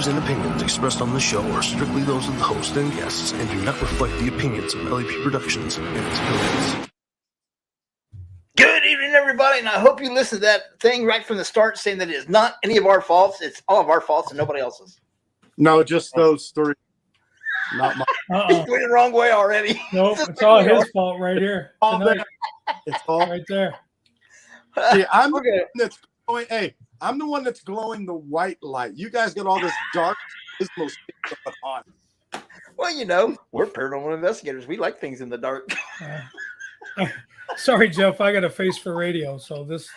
views and opinions expressed on the show are strictly those of the host and guests and do not reflect the opinions of LAP Productions and its affiliates. Good evening, everybody, and I hope you listened to that thing right from the start saying that it is not any of our faults. It's all of our faults and nobody else's. No, just those three. Not mine. He's going the wrong way already. Nope, it's all his fault right here. All Tonight. there. It's all Right there. See, I'm the one that's glowing. Hey, I'm the one that's glowing the white light. You guys got all this dark dismal shit going on. Well, you know, we're paranormal investigators. We like things in the dark. Sorry, Jeff. I got a face for radio, so this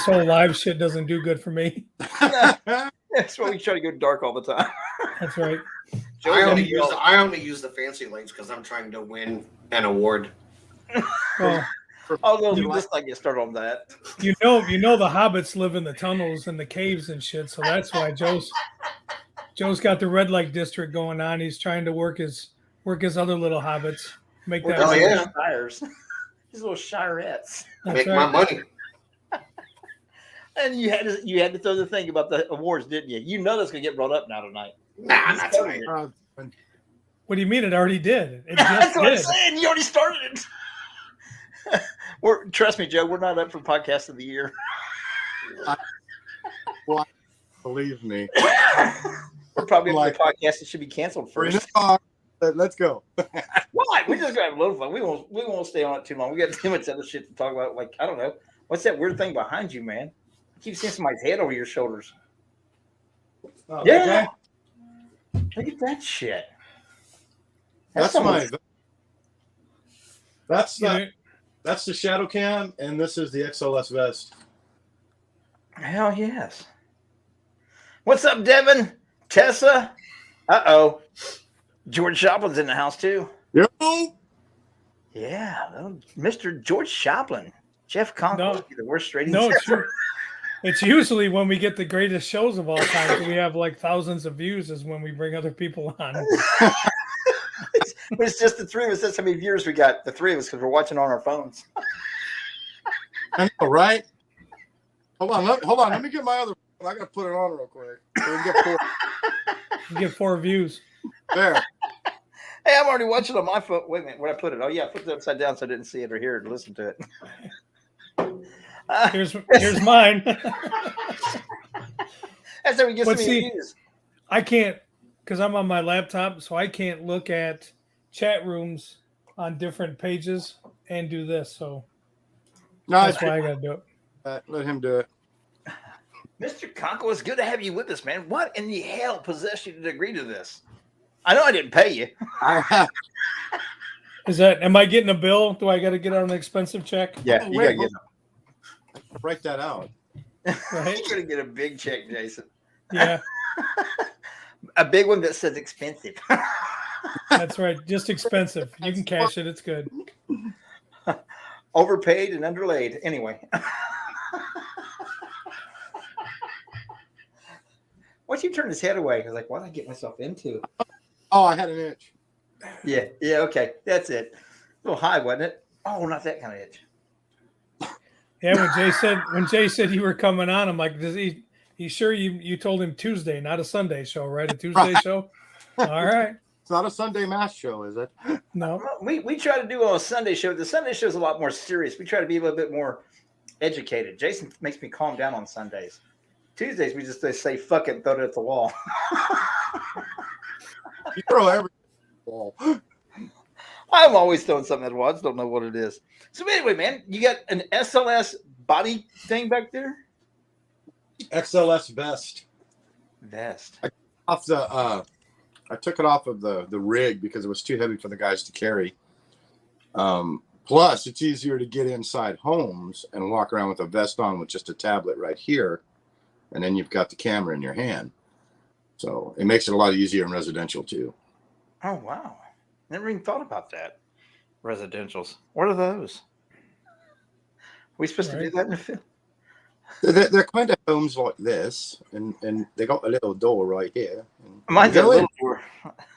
whole live shit doesn't do good for me. That's why we try to go dark all the time. That's right. I only use the fancy lights because I'm trying to win an award. Well, although we just like get started on that. you know the hobbits live in the tunnels and the caves and shit, so that's why Joe's got the red light district going on. He's trying to work his other little hobbits. Make that. Oh, yeah. Shires. These little shirettes. Make my money. And you had to throw the thing about the awards, didn't you? You know that's gonna get brought up now tonight. Nah, not tonight. What do you mean? It already did. It That's just what I'm did. saying. You already started it. Trust me, Joe. We're not up for podcast of the year. Well, believe me. We're probably Like- up for the podcast that should be canceled first. Let's go. Why? We're just gonna have a little fun. We won't stay on it too long. We got too much other shit to talk about. Like, I don't know. What's that weird thing behind you, man? I keep seeing somebody's head over your shoulders. Oh, Yeah. Look at that shit. That's almost- That's You know, that's the shadow cam, and this is the XLS vest. Hell yes. What's up, Devin? Tessa? Uh-oh. George Shoplin's in the house, too. Yo. Yeah, Mr. George Shoplin. Jeff Konkel, No. the worst ratings No, ever. it's usually when we get the greatest shows of all time. So we have like thousands of views is when we bring other people on. It's just the three of us. That's how many viewers we got. The three of us because we're watching on our phones. I know, right? Hold on. Let me get my other. I gotta put it on real quick. So we can get 4. You get 4 views. There. Hey, I'm already watching on my phone. Wait a minute, where I put it? Oh yeah, I put it upside down so I didn't see it or hear it or listen to it. Here's mine. That's how we get so But many see- views. I can't because I'm on my laptop, so I can't look at chat rooms on different pages and do this. So No, that's why I gotta do it. let him do it. Mr. Konkel, it's good to have you with us, man. What in the hell possessed you to agree to this? I know I didn't pay you. Am I getting a bill? Do I got to get on an expensive check? Yeah, Oh, you wait, gotta Write that out. Right? You're gonna get a big check, Jason. Yeah, A big one that says expensive. that's right. Just expensive. You can cash it. It's good. Overpaid and underlaid. Anyway. Why'd you turn his head away? I was like, what did I get myself into? Oh, I had an itch. Yeah, okay. That's it. A little high, wasn't it? Oh, not that kind of itch. Yeah, when Jay said you were coming on, I'm like, does he sure you told him Tuesday, not a Sunday show, right? A Tuesday show? All right. It's not a Sunday mass show, is it? No. Well, we try to do a Sunday show. The Sunday show is a lot more serious. We try to be a little bit more educated. Jason makes me calm down on Sundays. Tuesdays, we just say fuck it and throw it at the wall. You throw everything at the wall. I'm always throwing something at the wall. I just don't know what it is. So anyway, man, you got an SLS body thing back there? XLS vest. Vest. I took it off of the rig because it was too heavy for the guys to carry. Plus, it's easier to get inside homes and walk around with a vest on with just a tablet right here, and then you've got the camera in your hand. So it makes it a lot easier in residential too. Oh, wow. Never even thought about that. Residentials. What are those? Are we supposed to do that in the film? They're kind of homes like this, and they got a little door right here. Mine's got a Go in. little door.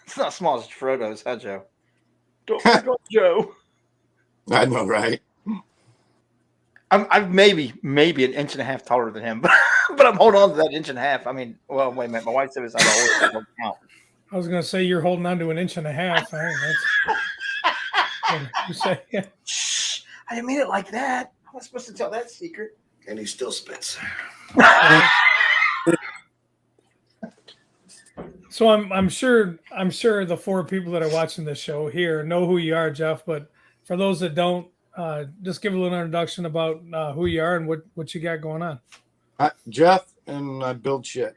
It's not as small as Frodo's, huh, Joe? Don't pick on Joe. I know, right? I'm maybe an inch and a half taller than him, but I'm holding on to that inch and a half. I mean, well, wait a minute. My wife said it's not always count. I was going to say you're holding on to an inch and a half. You say, yeah. Shh, I didn't mean it like that. I was supposed to tell that secret. And he still spits. So I'm sure the 4 people that are watching this show here know who you are, Jeff. But for those that don't, just give a little introduction about who you are and what you got going on. Jeff, and I build shit.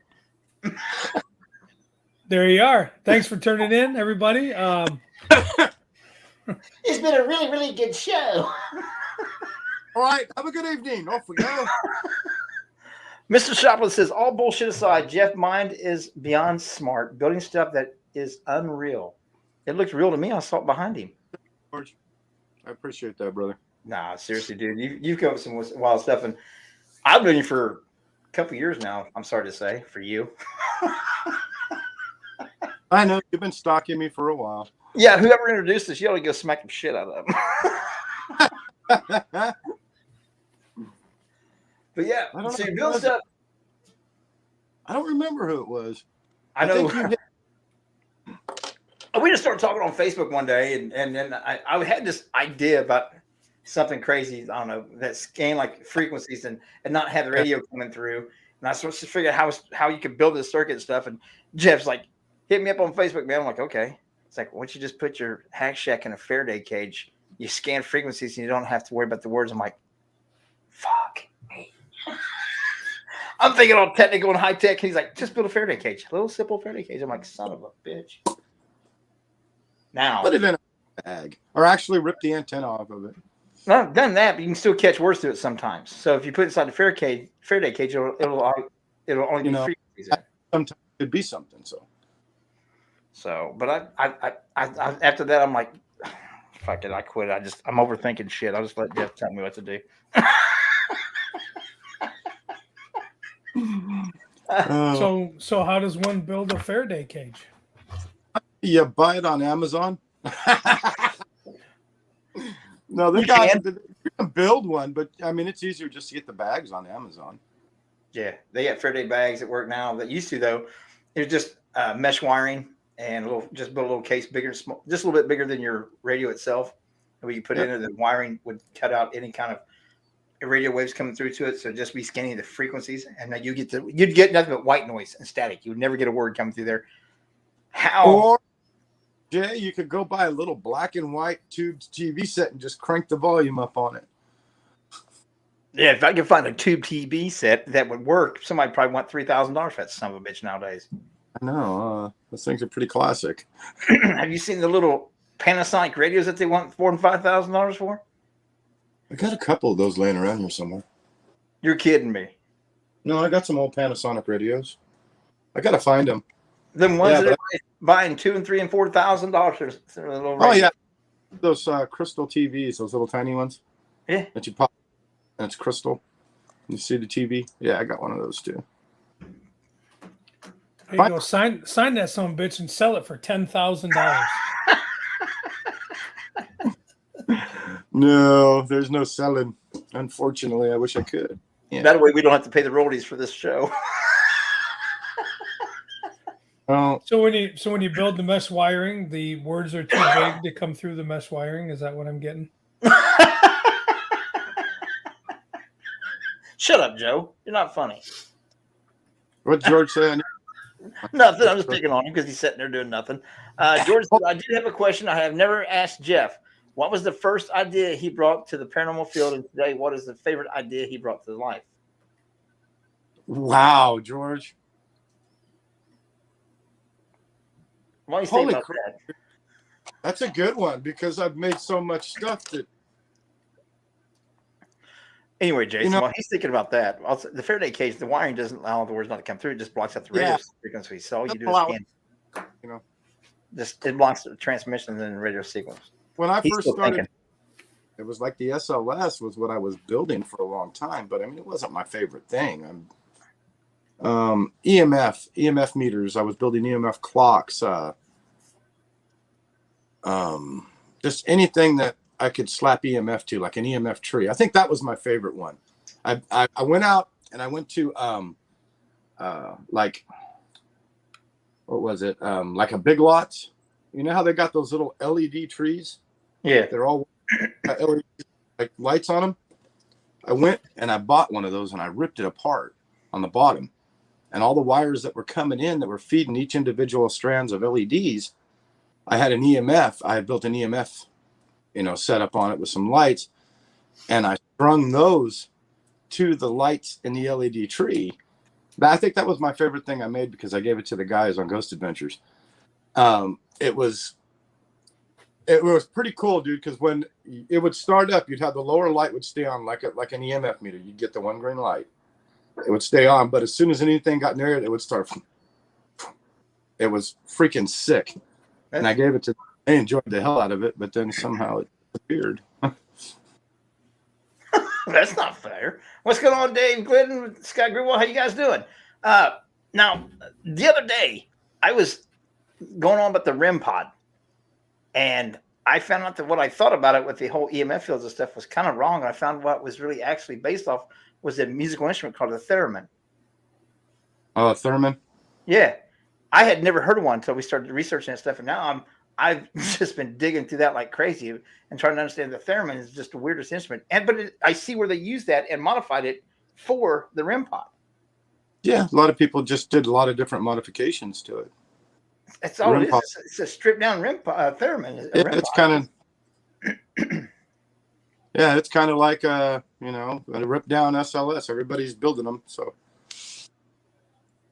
There you are. Thanks for turning in, everybody. It's been a really, really good show. All right, have a good evening. Off we go. Mr. Shoplin says, all bullshit aside, Jeff Mind is beyond smart, building stuff that is unreal. It looks real to me. I saw it behind him. George, I appreciate that, brother. Nah, seriously, dude. You've come up with some wild stuff, and I've known you for a couple of years now, I'm sorry to say, for you. I know you've been stalking me for a while. Yeah, whoever introduced us, you ought to go smack the shit out of them. But yeah, so you build stuff. I don't remember who it was. I know. We just started talking on Facebook one day, and then I had this idea about something crazy. I don't know, that scan like frequencies and not have the radio coming through. And I started to figure out how you could build this circuit and stuff. And Jeff's like, hit me up on Facebook, man. I'm like, okay. It's like, why don't you just put your hack shack in a Faraday cage? You scan frequencies and you don't have to worry about the words. I'm like, fuck. I'm thinking all technical and high tech. He's like, just build a Faraday cage, a little simple Faraday cage. I'm like, son of a bitch. Now, put it in a bag, or actually rip the antenna off of it. No, I've done that, but you can still catch words through it sometimes. So if you put it inside the Faraday cage, it'll only be frequencies. Sometimes it could be something. So, but I after that, I'm like, fuck it, I quit. I'm overthinking shit. I'll just let Jeff tell me what to do. So how does one build a Faraday cage? You buy it on Amazon. No, you can build one, but I mean, it's easier just to get the bags on Amazon. Yeah, they got Faraday bags at work now. That used to, though, it was just mesh wiring and just build a little case bigger, small, just a little bit bigger than your radio itself. And when you put it in, the wiring would cut out any kind of radio waves coming through to it. So just be scanning the frequencies, and then you'd get nothing but white noise and static. You would never get a word coming through there. Or Jay, you could go buy a little black and white tube TV set and just crank the volume up on it. Yeah, if I could find a tube TV set that would work, somebody probably want $3,000 for that son of a bitch nowadays. I know. Those things are pretty classic. Have you seen the little Panasonic radios that they want $4,000 and $5,000 for? I got a couple of those laying around here somewhere. You're kidding me. No, I got some old Panasonic radios. I got to find them. Them ones that are buying $2,000 and $3,000 and $4,000. Oh yeah, those crystal TVs, those little tiny ones. Yeah, that you pop, and it's crystal. You see the TV? Yeah, I got one of those too. There you go. Sign that son of a bitch and sell it for $10,000. No, there's no selling. Unfortunately, I wish I could. Yeah. That way we don't have to pay the royalties for this show. Oh. So when you build the mesh wiring, the words are too big to come through the mesh wiring. Is that what I'm getting? Shut up, Joe. You're not funny. What George said? Nothing. I'm just picking on him because he's sitting there doing nothing. George said, I did have a question I have never asked Jeff. What was the first idea he brought to the paranormal field? And today, what is the favorite idea he brought to life? Wow, George. Why do you say about that? That's a good one because I've made so much stuff that. Anyway, Jason, while he's thinking about that, also, the Faraday cage, the wiring doesn't allow the words not to come through. It just blocks out the radio frequency. So all you do is scan. It blocks the transmission and then the radio sequence. When I first started, it was like the SLS was what I was building for a long time, but I mean, it wasn't my favorite thing. EMF meters. I was building EMF clocks. Just anything that I could slap EMF to, like an EMF tree. I think that was my favorite one. I went out and I went to like, what was it? Like a Big Lots. You know how they got those little LED trees? Yeah. They're all LED like lights on them. I went and I bought one of those and I ripped it apart on the bottom. And all the wires that were coming in that were feeding each individual strands of LEDs, I had an EMF. I had built an EMF, set up on it with some lights. And I strung those to the lights in the LED tree. But I think that was my favorite thing I made because I gave it to the guys on Ghost Adventures. It was pretty cool, dude, because when it would start up, you'd have the lower light would stay on like an EMF meter. You'd get the one green light. It would stay on, but as soon as anything got near it, it would start. It was freaking sick. And I gave it to, they enjoyed the hell out of it, but then somehow it disappeared. That's not fair. What's going on, Dave Glidden, Scott Greenwald? How you guys doing? Now, the other day, I was going on about the REM pod, and I found out that what I thought about it with the whole EMF fields and stuff was kind of wrong. And I found what was really actually based off was a musical instrument called the Theremin. Oh, Theremin? Yeah. I had never heard of one until we started researching that stuff. And now I've just been digging through that like crazy and trying to understand the Theremin is just the weirdest instrument. But I see where they used that and modified it for the REM pod. Yeah, a lot of people just did a lot of different modifications to it. That's all it is. It's a stripped down Theremin. It's kind of, yeah, it's kind of like a ripped down SLS. Everybody's building them. So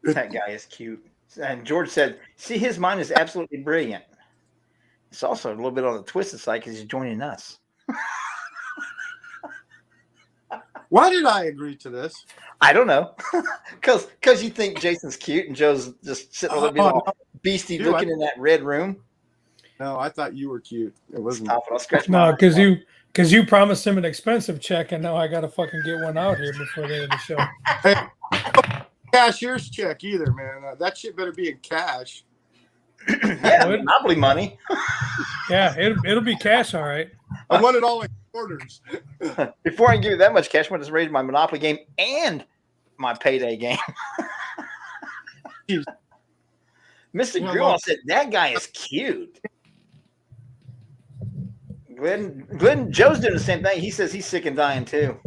that guy is cute. And George said, see, his mind is absolutely brilliant. It's also a little bit on the twisted side because he's joining us. Why did I agree to this? I don't know. Because you think Jason's cute and Joe's just sitting over there all beastie looking in that red room. No, I thought you were cute. It wasn't. Stop it. I'll scratch my because you promised him an expensive check, and now I got to fucking get one out here before the end of the show. Hey, cashier's check either, man. That shit better be in cash. Yeah, Monopoly money. Yeah, it'll be cash, all right. I want it all in quarters. Before I can give you that much cash, I want to raise my Monopoly game and my payday game. Mr. Grill said, that guy is cute. Glenn, Joe's doing the same thing. He says he's sick and dying too.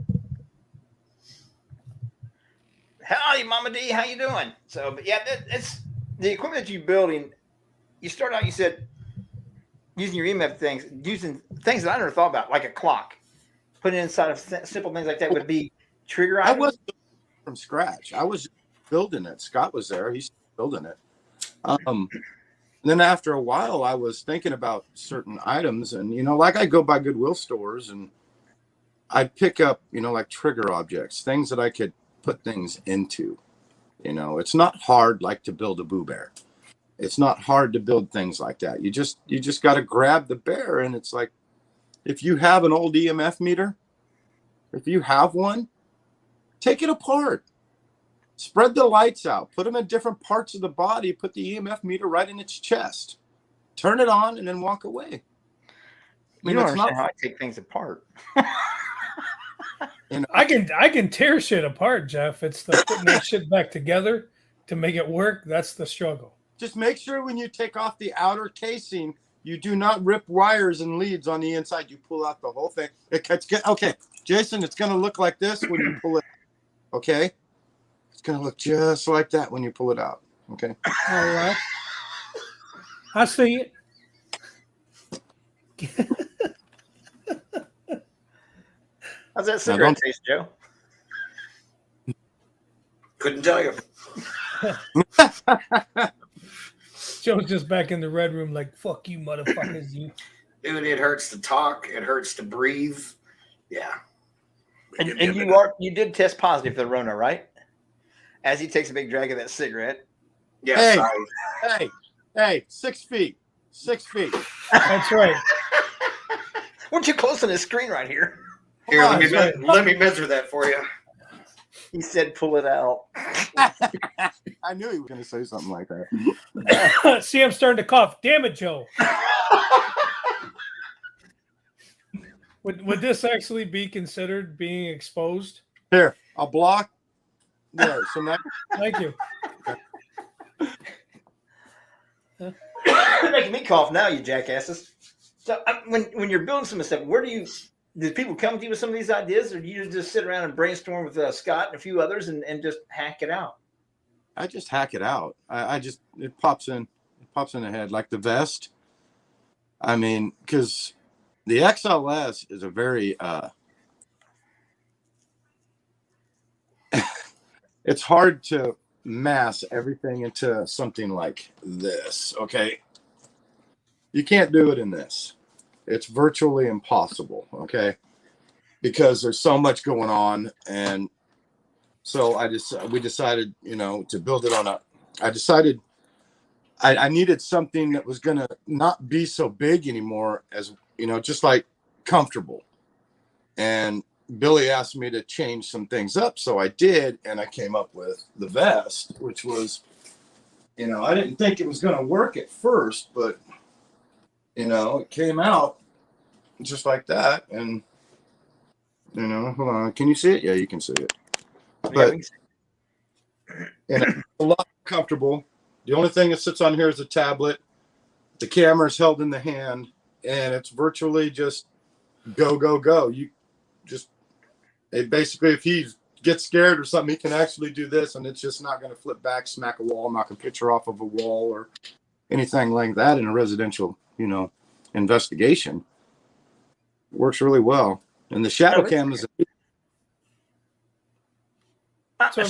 Howdy, Mama D. How you doing? So, but yeah, it's the equipment that you're building. You start out, you said, using your EMF things, using things that I never thought about, like a clock. Putting it inside of simple things like that would be trigger items. I was from scratch. I was building it. Scott was there. He's building it. Then after a while, I was thinking about certain items, and like I go by Goodwill stores, and I'd pick up, like trigger objects, things that I could put things into. It's not hard like to build a Boo Bear. It's not hard to build things like that. You just got to grab the bear, and it's like, if you have an old EMF meter, if you have one, take it apart. Spread the lights out. Put them in different parts of the body. Put the EMF meter right in its chest. Turn it on and then walk away. You don't understand how I take things apart. I can tear shit apart, Jeff. It's the putting that shit back together to make it work. That's the struggle. Just make sure when you take off the outer casing, you do not rip wires and leads on the inside. You pull out the whole thing. Okay, Jason, it's going to look like this when you pull it. Okay? It's going to look just like that when you pull it out. Okay? All right. I see it. How's that cigarette taste, Joe? Couldn't tell you. Joe's just back in the red room like, fuck you, motherfuckers. You. Dude, it hurts to talk. It hurts to breathe. Yeah. And you did test positive for the Rona, right? As he takes a big drag of that cigarette. Yes. Hey, 6 feet. 6 feet. That's right. Weren't you close on his screen right here? Here, let me measure that for you. He said, pull it out. I knew he was going to say something like that. See, I'm starting to cough. Damn it, Joe. Would this actually be considered being exposed? Here, I'll block. There. So now Thank you. You're making me cough now, you jackasses. So when you're building some of this stuff, do people come to you with some of these ideas, or do you just sit around and brainstorm with Scott and a few others and just hack it out? I just hack it out. It pops in the head like the vest. I mean, because the XLS is a very it's hard to mass everything into something like this. Okay, you can't do it in this. It's virtually impossible. Okay, because there's so much going on, and so we decided, to build it on I needed something that was going to not be so big anymore, as just like comfortable. And Billy asked me to change some things up, so I did, and I came up with the vest, which was, I didn't think it was going to work at first, but it came out just like that. And hold on, can you see it? Yeah, you can see it. But and it's a lot comfortable. The only thing that sits on here is a tablet. The camera is held in the hand, and it's virtually just go, go, go. Basically, if he gets scared or something, he can actually do this, and it's just not going to flip back, smack a wall, knock a picture off of a wall, or anything like that in a residential, investigation. It works really well. And the shadow cam is So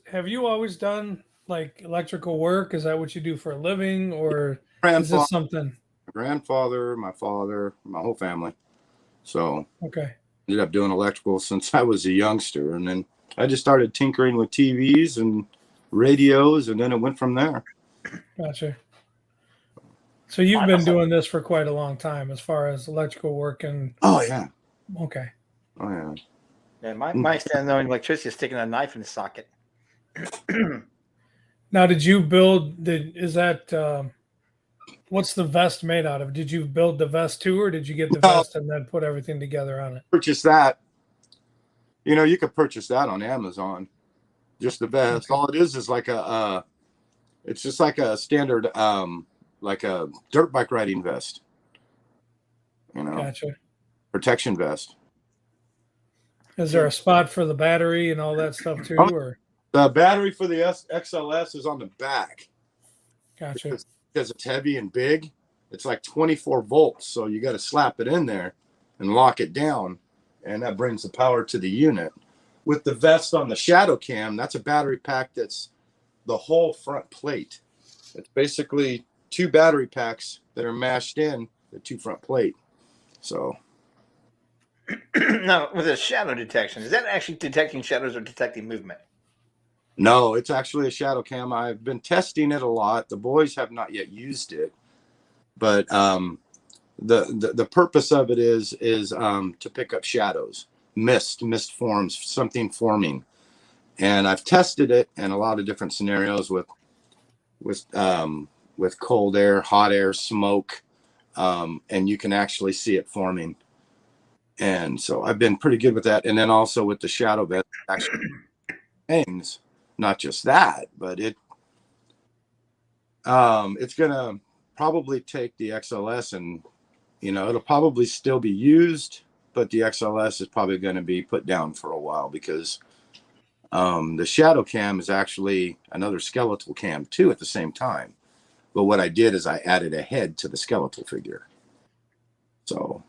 have you always done like electrical work? Is that what you do for a living, or is this something? My grandfather, my father, my whole family. So okay, ended up doing electrical since I was a youngster, and then I just started tinkering with TVs and radios, and then it went from there. Gotcha. So you've been doing this for quite a long time, as far as electrical work and. Oh yeah. Okay. Oh yeah. Yeah, my extent knowing electricity is sticking a knife in the socket. Now, did you build? Is that what's the vest made out of? Did you build the vest too, or did you get the vest and then put everything together on it? Purchase that. You could purchase that on Amazon. Just the vest. Okay. All it is like it's just like a standard, like a dirt bike riding vest. Gotcha. Protection vest. Is there a spot for the battery and all that stuff too, or? The battery for the XLS is on the back. Gotcha. Because it's heavy and big. It's like 24 volts, so you got to slap it in there and lock it down, and that brings the power to the unit. With the vest on the shadow cam, that's a battery pack that's the whole front plate. It's basically 2 battery packs that are mashed in the 2 front plate. So. Now, with a shadow detection, is that actually detecting shadows or detecting movement? No, it's actually a shadow cam. I've been testing it a lot. The boys have not yet used it, but the purpose of it is to pick up shadows, mist forms, something forming. And I've tested it in a lot of different scenarios with cold air, hot air, smoke, and you can actually see it forming. And so I've been pretty good with that. And then also with the shadow vest, actually things, not just that, but it's going to probably take the XLS and, it'll probably still be used, but the XLS is probably going to be put down for a while because the shadow cam is actually another skeletal cam too at the same time. But what I did is I added a head to the skeletal figure. So.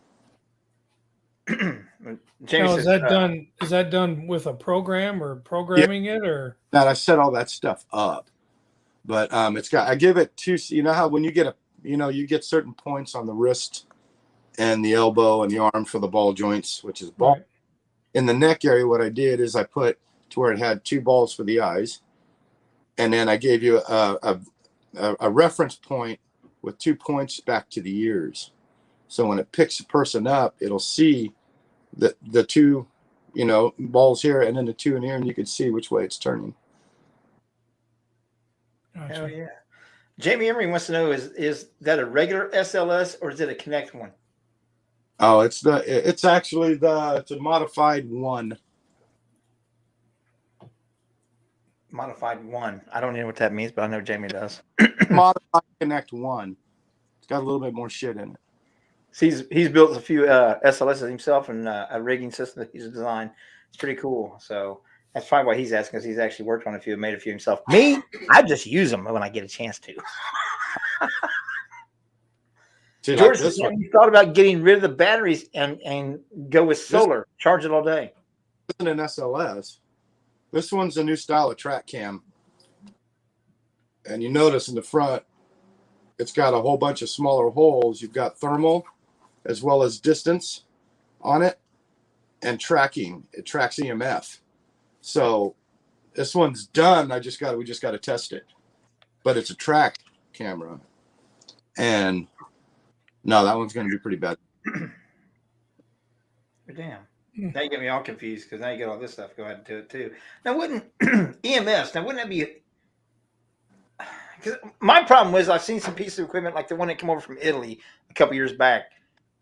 Jamie is that done with a program or programming it, or that I set all that stuff up, but I give it to, how when you get you get certain points on the wrist and the elbow and the arm for the ball joints, which is ball. Right. In the neck area, what I did is I put to where it had 2 balls for the eyes, and then I gave you a reference point with 2 points back to the ears. So when it picks a person up, it'll see the 2, balls here and then the 2 in here, and you can see which way it's turning. Gotcha. Hell yeah. Jamie Emery wants to know, is that a regular SLS or is it a Connect one? Oh, it's actually it's a modified 1. Modified 1. I don't know what that means, but I know Jamie does. Modified Connect 1. It's got a little bit more shit in it. So he's built a few SLSs himself and a rigging system that he's designed. It's pretty cool. So that's probably why he's asking, because he's actually worked on a few and made a few himself. Me, I just use them when I get a chance to. See, George, like this one. you thought about getting rid of the batteries and go with solar, charge it all day. This isn't an SLS. This one's a new style of track cam. And you notice in the front, it's got a whole bunch of smaller holes. You've got thermal as well as distance on it and tracking. It tracks EMF. So this one's done. We just got to test it. But it's a track camera. And no, that one's going to be pretty bad. Damn. Now you get me all confused because now you get all this stuff. Go ahead and do it too. Now, wouldn't EMS? Now, wouldn't that be? Because my problem was I've seen some pieces of equipment like the one that came over from Italy a couple years back.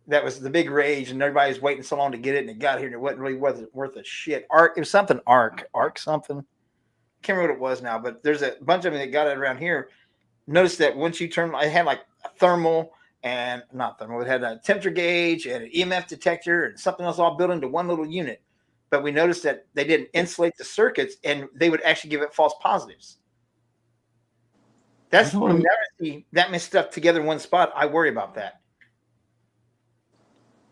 That was the big rage, and everybody was waiting so long to get it, and it got here, and it wasn't worth a shit. It was something arc something. Can't remember what it was now, but there's a bunch of them that got it around here. Notice that once you turn, it had like a thermal. And not thermal, it had a temperature gauge and an EMF detector and something else all built into one little unit. But we noticed that they didn't insulate the circuits, and they would actually give it false positives. That's when you see that much stuff together in one spot. I worry about that.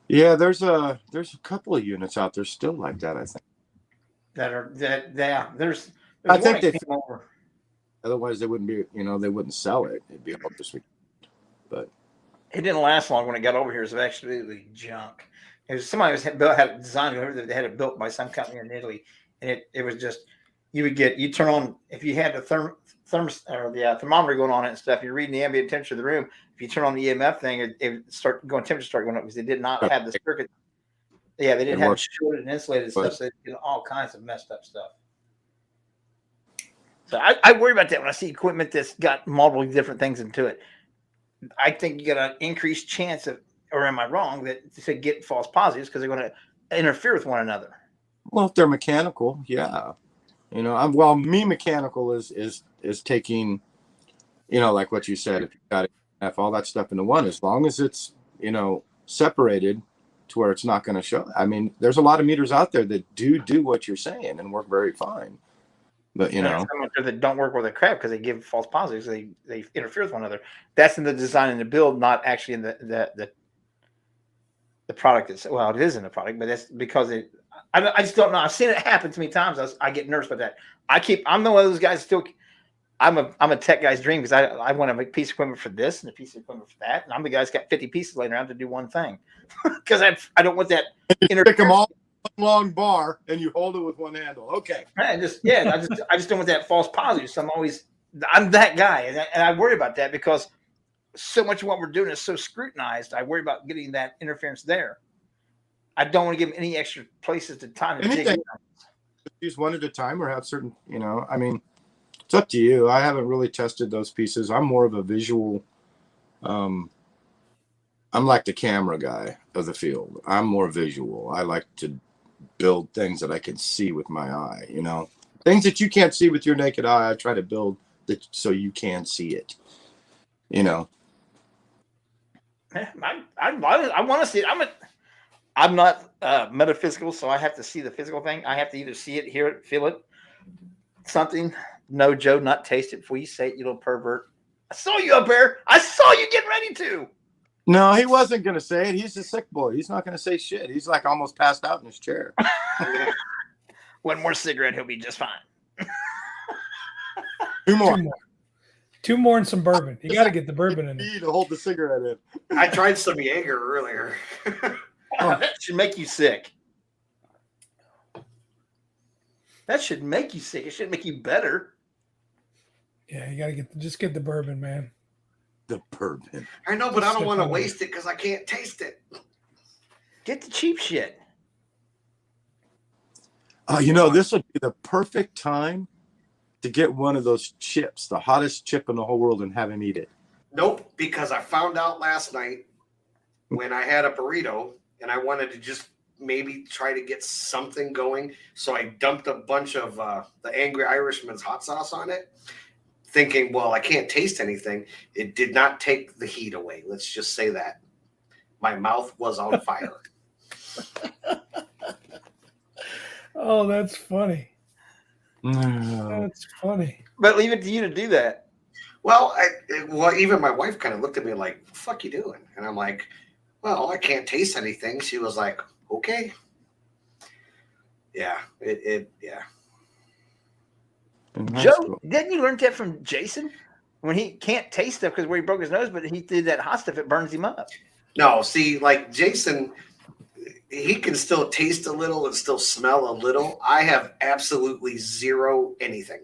Yeah, there's a couple of units out there still like that, I think. There's I think they came over. Otherwise they wouldn't be, they wouldn't sell it. It'd be all this week. But it didn't last long when it got over here. It was absolutely junk. It was somebody had it designed. They had it built by some company in Italy, and it was just you turn on if you had the thermometer going on it and stuff. You're reading the ambient temperature of the room. If you turn on the EMF thing, temperature start going up because they did not have the circuit. Yeah, they didn't have it shielded and insulated stuff, so they did all kinds of messed up stuff. So I worry about that when I see equipment that's got multiple different things into it. I think you got an increased chance of, or am I wrong, that to get false positives because they're going to interfere with one another. Well, if they're mechanical, yeah. Me mechanical is taking, like what you said, if you got to have all that stuff into one, as long as it's, separated to where it's not going to show. I mean, there's a lot of meters out there that do what you're saying and work very fine. But some that don't work with the crap because they give false positives. They interfere with one another. That's in the design and the build, not actually in the product. It is in the product, but that's because I just don't know. I've seen it happen to me times. I get nervous about that. I'm one of those guys still. I'm a tech guy's dream because I want a piece of equipment for this and a piece of equipment for that, and I'm the guy that's got 50 pieces laying around to do one thing because I don't want that. Pick them all. Long bar and you hold it with one handle. Okay. I just don't want that false positive. So I'm that guy, and I worry about that because so much of what we're doing is so scrutinized. I worry about getting that interference there. I don't want to give them any extra places to time to dig in. Use one at a time or have certain, I mean, it's up to you. I haven't really tested those pieces. I'm more of a visual. I'm like the camera guy of the field. I'm more visual. I like to build things that I can see with my eye, things that you can't see with your naked eye. I try to build that so you can see it, I want to see it. I'm not metaphysical, so I have to see the physical thing. I have to either see it, hear it, feel it, something. No, Joe, not taste it before you say it, you little pervert. I saw you up there. I saw you getting ready to. No, he wasn't going to say it. He's a sick boy. He's not going to say shit. He's like almost passed out in his chair. One more cigarette, he'll be just fine. Two more and some bourbon. You got to get the bourbon in there. To hold the cigarette in. I tried some Jaeger earlier. That should make you sick. That should make you sick. It shouldn't make you better. Yeah, you got to get the bourbon, man. The bourbon. I know, but I don't want to waste it because I can't taste it. Get the cheap shit. This would be the perfect time to get one of those chips, the hottest chip in the whole world, and have him eat it. Nope, because I found out last night when I had a burrito and I wanted to just maybe try to get something going. So I dumped a bunch of the Angry Irishman's hot sauce on it, thinking, well, I can't taste anything. It did not take the heat away. Let's just say that. My mouth was on fire. Oh, that's funny. That's funny. But leave it to you to do that. Well, even my wife kind of looked at me like, "The fuck you doing?" And I'm like, "Well, I can't taste anything." She was like, "Okay." Yeah, yeah. Joe, didn't you learn that from Jason? When he can't taste stuff because where he broke his nose, but he did that hot stuff, it burns him up. No, see, like Jason, he can still taste a little and still smell a little. I have absolutely zero anything.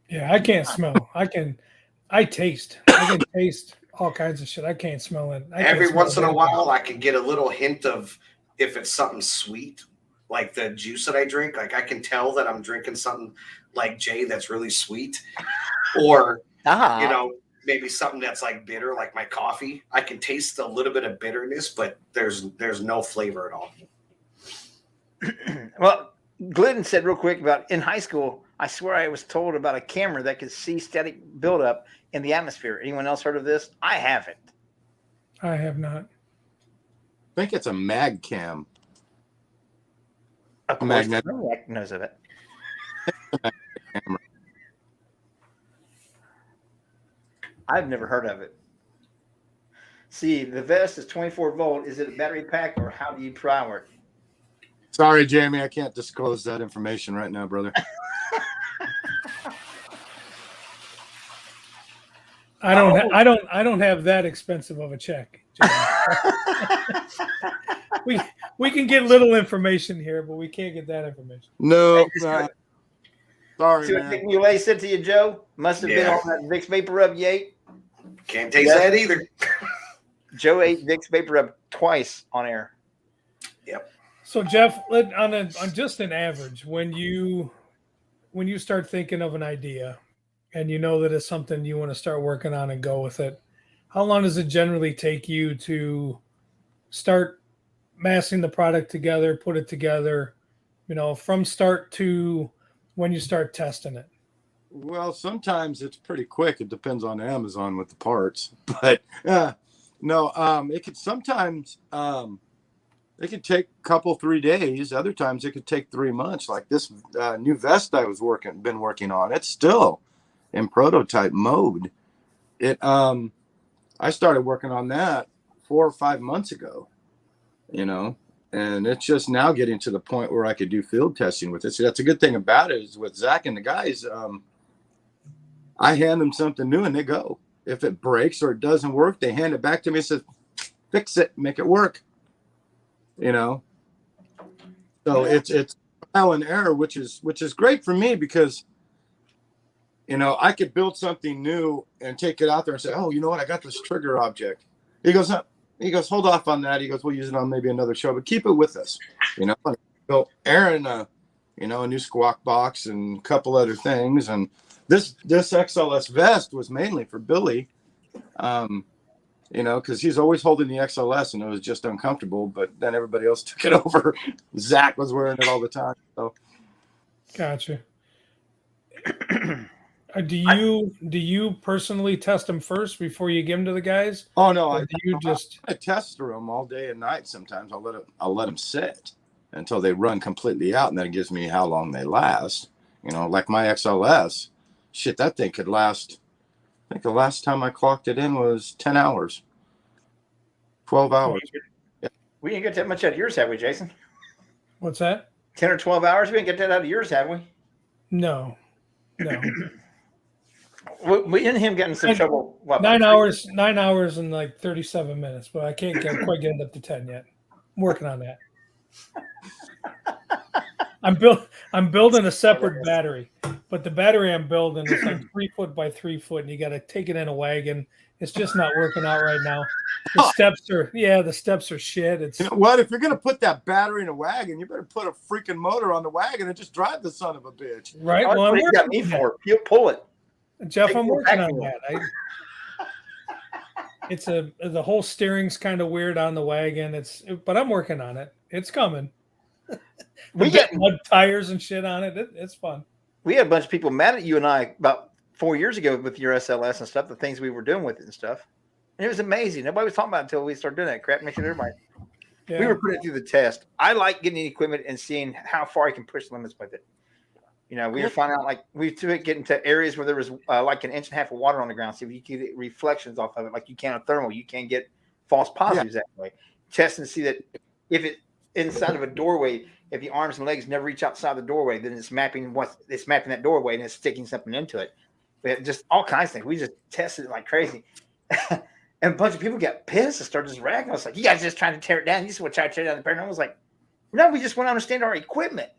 Yeah, I can't smell. I taste. I can taste all kinds of shit. I can't smell it. Every once in a while, I can get a little hint of if it's something sweet, like the juice that I drink. Like I can tell that I'm drinking something like Jay that's really sweet, or you know, maybe something that's like bitter, like my coffee. I can taste a little bit of bitterness, but there's no flavor at all. Well, Glidden said real quick about in high school, I swear I was told about a camera that could see static buildup in the atmosphere. Anyone else heard of this? I haven't. I have not. I think it's a mag cam. Of course, Magnet. Magnet knows of it. Camera. I've never heard of it. See, the vest is 24 volt. Is it a battery pack or how do you power it? Sorry, Jamie, I can't disclose that information right now, brother. I don't have that expensive of a check. we can get little information here, but we can't get that information. No, sorry, See what man. Nick Muley said to you, Joe? Must have been on that Vicks Vapor Rub you ate. Can't taste that either. Joe ate Vicks Vapor Rub twice on air. Yep. So Jeff, on just an average, when you start thinking of an idea and you know that it's something you want to start working on and go with it, how long does it generally take you to start massing the product together, put it together, from start to when you start testing it? Well, sometimes it's pretty quick. It depends on Amazon with the parts, but no, it could sometimes it could take a couple, 3 days. Other times it could take 3 months. Like this new vest I was been working on, it's still in prototype mode. I started working on that 4 or 5 months ago, and it's just now getting to the point where I could do field testing with it. So that's a good thing about it is with Zach and the guys, I hand them something new and they go. If it breaks or it doesn't work, they hand it back to me and say, fix it, make it work. So it's trial and error, which is great for me because, I could build something new and take it out there and say, oh, you know what? I got this trigger object. He goes, hold off on that. He goes, we'll use it on maybe another show, but keep it with us. So Aaron, a new squawk box and a couple other things. And this XLS vest was mainly for Billy, because he's always holding the XLS and it was just uncomfortable, but then everybody else took it over. Zach was wearing it all the time. So. Gotcha. Do you personally test them first before you give them to the guys? Oh no, I test through them all day and night. Sometimes I'll let them sit until they run completely out, and then it gives me how long they last. Like my XLS, shit, that thing could last. I think the last time I clocked it in was 10 hours, 12 hours. Yeah. We didn't get that much out of yours, have we, Jason? What's that? 10 or 12 hours? We didn't get that out of yours, have we? No. We and him getting some trouble. What, 9 hours and like 37 minutes, but I can't quite get it up to 10 yet. I'm working on that. I'm building a separate battery, but the battery I'm building is like 3 foot by 3 foot, and you got to take it in a wagon. It's just not working out right now. The steps are shit. It's what if you're gonna put that battery in a wagon? You better put a freaking motor on the wagon and just drive the son of a bitch. Right. Well, I'm working on that. You pull it, Jeff. I'm working on that. the whole steering's kind of weird on the wagon. But I'm working on it. It's coming. We Get got mud tires and shit on it. It's fun. we had a bunch of people mad at you and I about 4 years ago with your SLS and stuff, the things we were doing with it and stuff. And it was amazing. Nobody was talking about it until we started doing that crap. Making everybody. Yeah. We were putting it through the test. I like getting equipment and seeing how far I can push limits with it. You know, we were finding out like we took it into areas where there was like an inch and a half of water on the ground. See if you can get reflections off of it, like you can a thermal. You can get false positives that way. Test and see that if it inside of a doorway, if the arms and legs never reach outside the doorway, then it's mapping that doorway and it's sticking something into it. We had just all kinds of things. We just tested it like crazy. And a bunch of people got pissed and started just ragging. I was like, you guys just trying to tear it down. You just want to try to tear down the paranormal. I was like, no, we just want to understand our equipment.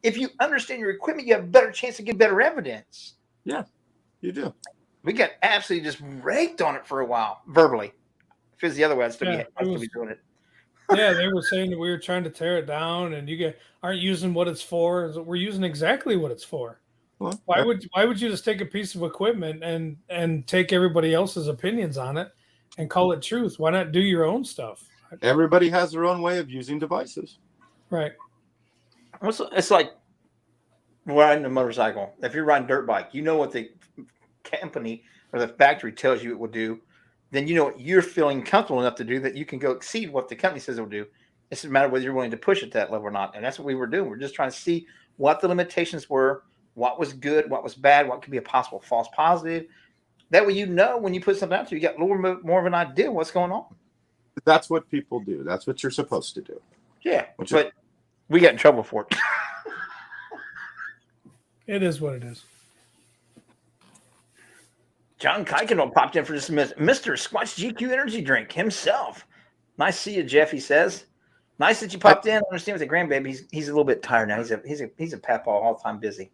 If you understand your equipment, you have a better chance to get better evidence. Yeah, you do. We got absolutely just raked on it for a while, verbally. If it was the other way, I'd still be doing it. Yeah, they were saying that we were trying to tear it down, and you aren't using what it's for. We're using exactly what it's for. Well, why would you just take a piece of equipment and take everybody else's opinions on it and call it truth? Why not do your own stuff? Everybody has their own way of using devices. Right. It's like riding a motorcycle. If you're riding a dirt bike, you know what the company or the factory tells you it will do. Then you know what you're feeling comfortable enough to do that you can go exceed what the company says it will do. It's just a matter of whether you're willing to push it to that level or not. And that's what we were doing. We're just trying to see what the limitations were, what was good, what was bad, what could be a possible false positive. That way, you know, when you put something out there, you got a little bit more of an idea of what's going on. That's what people do. That's what you're supposed to do. Yeah, but we got in trouble for it. It is what it is. John Kuykendall popped in for just a minute. Mr. Squatch GQ Energy Drink himself. Nice to see you, Jeff, he says. Nice that you popped in. I understand with the grandbaby. He's a little bit tired now. He's a papa all the time busy.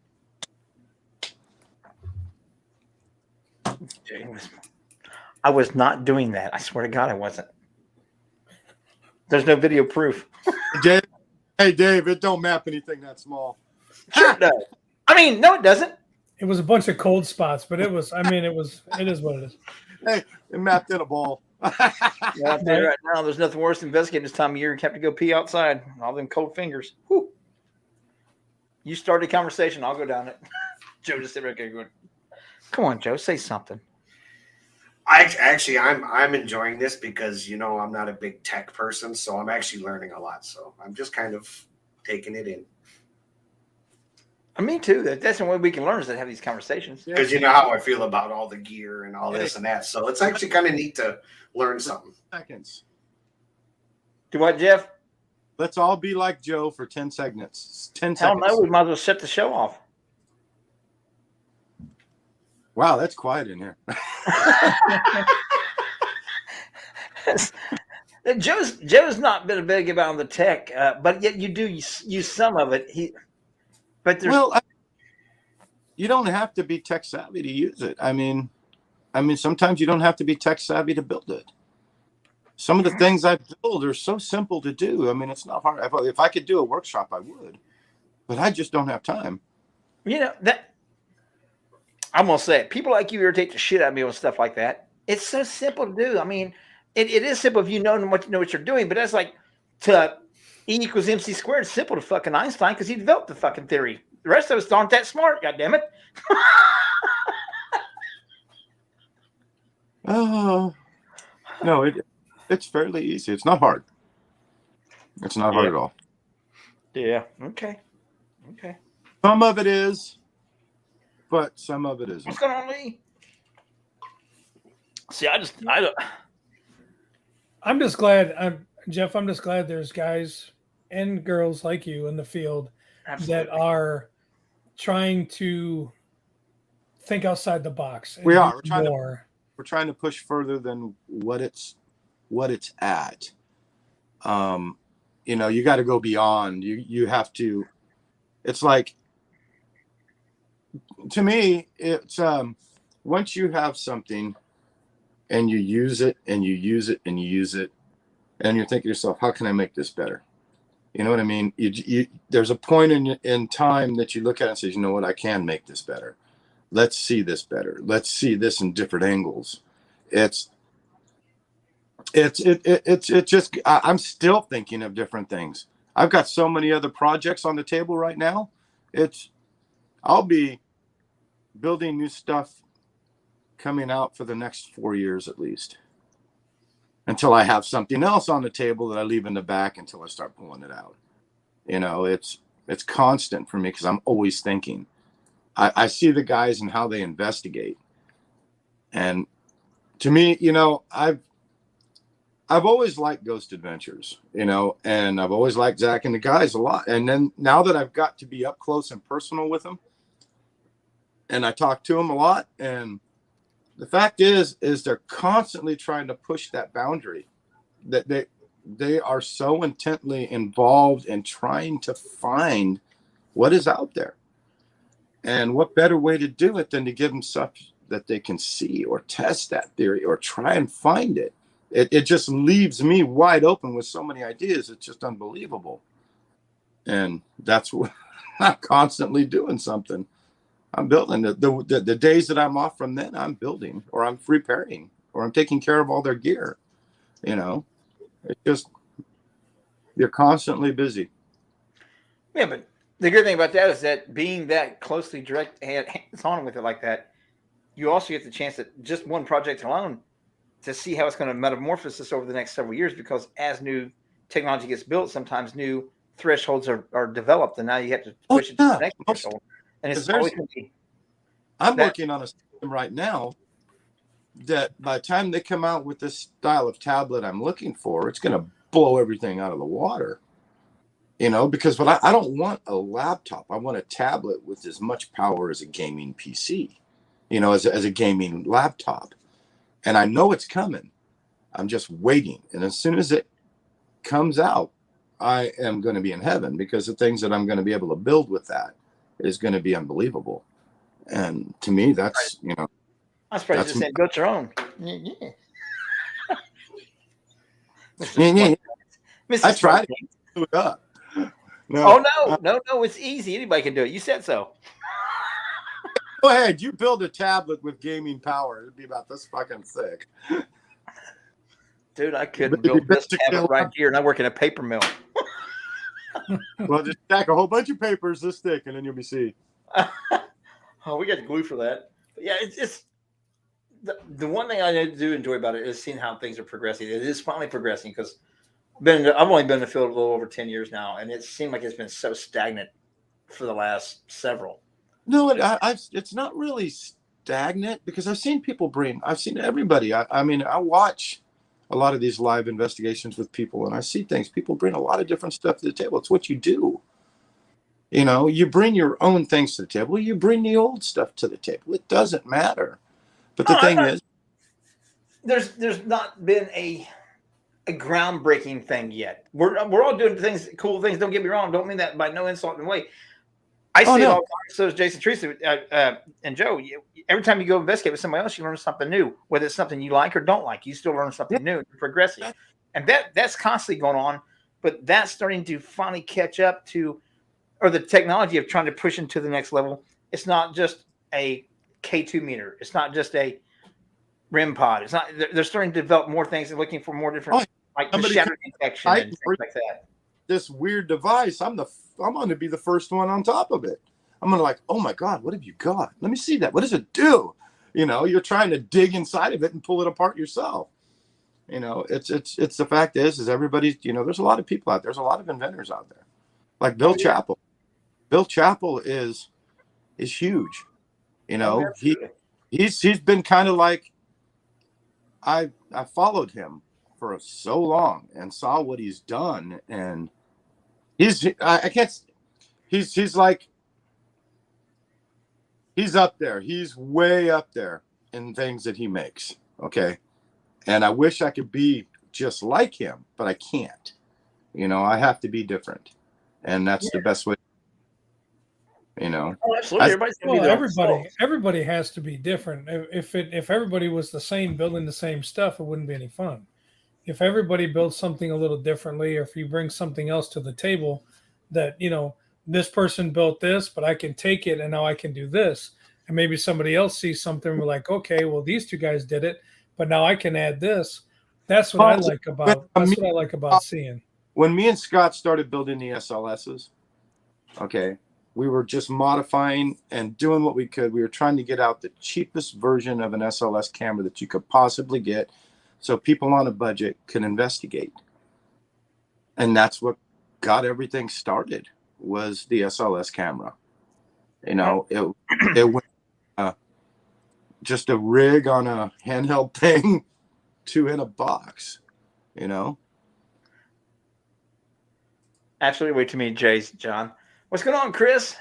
I was not doing that. I swear to God I wasn't. There's no video proof. Dave, hey, Dave, it don't map anything that small. Sure it does. I mean, no, it doesn't. It was a bunch of cold spots, but it is what it is. Hey, it mapped in a ball. Yeah, I'll tell you right now, there's nothing worse than investigating this time of year. You have to go pee outside. All them cold fingers. Whew. You start a conversation, I'll go down it. Joe just sit right there going, come on, Joe, say something. I'm enjoying this because, you know, I'm not a big tech person, so I'm actually learning a lot. So I'm just kind of taking it in. Me too. That's the way we can learn is to have these conversations. Because you know how I feel about all the gear and all this and that. So it's actually kind of neat to learn something. Seconds. Do what, Jeff? Let's all be like Joe for 10 seconds. 10 Hell seconds. no, we might as well shut the show off. Wow, that's quiet in here. Joe's not been big about the tech, but yet you do use some of it. You don't have to be tech savvy to use it. I mean, sometimes you don't have to be tech savvy to build it. Some of the things I build are so simple to do. I mean, it's not hard. If I could do a workshop, I would, but I just don't have time. You know that I'm gonna say it. People like you irritate the shit out of me with stuff like that. It's so simple to do. I mean, it is simple if you know what you're doing, but that's like to E equals MC squared. It's simple to fucking Einstein because he developed the fucking theory. The rest of us aren't that smart. God damn it. Oh no, it's fairly easy. It's not hard. It's not hard at all. Yeah. Okay. Some of it is, but some of it isn't. What's going on, Lee? See, I don't. I'm just glad, Jeff. I'm just glad there's guys and girls like you in the field that are trying to think outside the box. We are. We're trying to push further than what it's at. You know, you got to go beyond. You have to. It's like, to me, it's once you have something and you use it and you use it and you use it, and you're thinking to yourself, how can I make this better? You know what I mean? There's a point in time that you look at it and say, you know what, I can make this better. Let's see this better. Let's see this in different angles. I'm still thinking of different things. I've got so many other projects on the table right now. I'll be building new stuff coming out for the next 4 years at least, until I have something else on the table that I leave in the back until I start pulling it out. It's constant for me because I'm always thinking. I see the guys and how they investigate, and to me, I've always liked Ghost Adventures, and I've always liked Zach and the guys a lot. And then now that I've got to be up close and personal with them, and I talk to them a lot, and the fact is they're constantly trying to push that boundary, that they are so intently involved in trying to find what is out there. And what better way to do it than to give them stuff that they can see or test that theory or try and find it. It just leaves me wide open with so many ideas. It's just unbelievable. And that's what I'm constantly doing something. I'm building. The days that I'm off from then, I'm building, or I'm repairing, or I'm taking care of all their gear. It's just, you're constantly busy. Yeah, but the good thing about that is that being that closely direct hands-on with it like that, you also get the chance that just one project alone to see how it's going to metamorphosis over the next several years, because as new technology gets built, sometimes new thresholds are developed, and now you have to push it to the next threshold. And it's always going to be. I'm working on a system right now that by the time they come out with this style of tablet I'm looking for, it's going to blow everything out of the water. Because I don't want a laptop. I want a tablet with as much power as a gaming PC, as a gaming laptop. And I know it's coming. I'm just waiting. And as soon as it comes out, I am going to be in heaven, because the things that I'm going to be able to build with that is going to be unbelievable. And to me, that's, I'm surprised you said built your own. Yeah. I tried to do it up. No. Oh, no, it's easy. Anybody can do it. You said so. Go ahead. You build a tablet with gaming power. It'd be about this fucking thick. Dude, I couldn't build this tablet right here, and I work in a paper mill. Well, just stack a whole bunch of papers this thick, and then you'll be see. Oh, we got glue for that. But yeah, it's the one thing I do enjoy about it is seeing how things are progressing. It is finally progressing, because I've only been in the field a little over 10 years now, and it seemed like it's been so stagnant for the last several. No, it's not really stagnant, because I've seen everybody. I mean, I watch a lot of these live investigations with people, and I see things. People bring a lot of different stuff to the table. It's what you do. You bring your own things to the table. You bring the old stuff to the table. It doesn't matter. But the thing is, there's not been a groundbreaking thing yet. We're all doing cool things. Don't get me wrong. Don't mean that by no insult in a way. I see it all the time. So does Jason, Teresa, and Joe. Every time you go investigate with somebody else, you learn something new. Whether it's something you like or don't like, you still learn something new. You're progressing, and that's constantly going on. But that's starting to finally catch up to, or the technology of trying to push into the next level. It's not just a K2 meter. It's not just a REM pod. It's not. They're starting to develop more things and looking for more different, like the shadow detection and things like that. This weird device, I'm going to be the first one on top of it. I'm going to like, oh my God, what have you got? Let me see that. What does it do? You're trying to dig inside of it and pull it apart yourself. It's the fact is everybody's, there's a lot of people out there. There's a lot of inventors out there, like Bill Chappell. Bill Chappell is huge. He's been kind of like, I followed him for so long and saw what he's done, and he's up there. He's way up there in things that he makes. Okay. And I wish I could be just like him, but I can't. I have to be different. And that's the best way. Oh, absolutely. Everybody has to be different. If everybody was the same, building the same stuff, it wouldn't be any fun. If everybody builds something a little differently, or if you bring something else to the table that, this person built this, but I can take it and now I can do this. And maybe somebody else sees something, we're like, okay, well, these two guys did it, but now I can add this. That's what I like about. That's what I like about seeing. When me and Scott started building the SLSs, okay, we were just modifying and doing what we could. We were trying to get out the cheapest version of an SLS camera that you could possibly get, so people on a budget can investigate. And that's what got everything started, was the SLS camera. You know, it went just a rig on a handheld thing to in a box, you know. Absolutely. Wait to meet Jay's John. What's going on, Chris?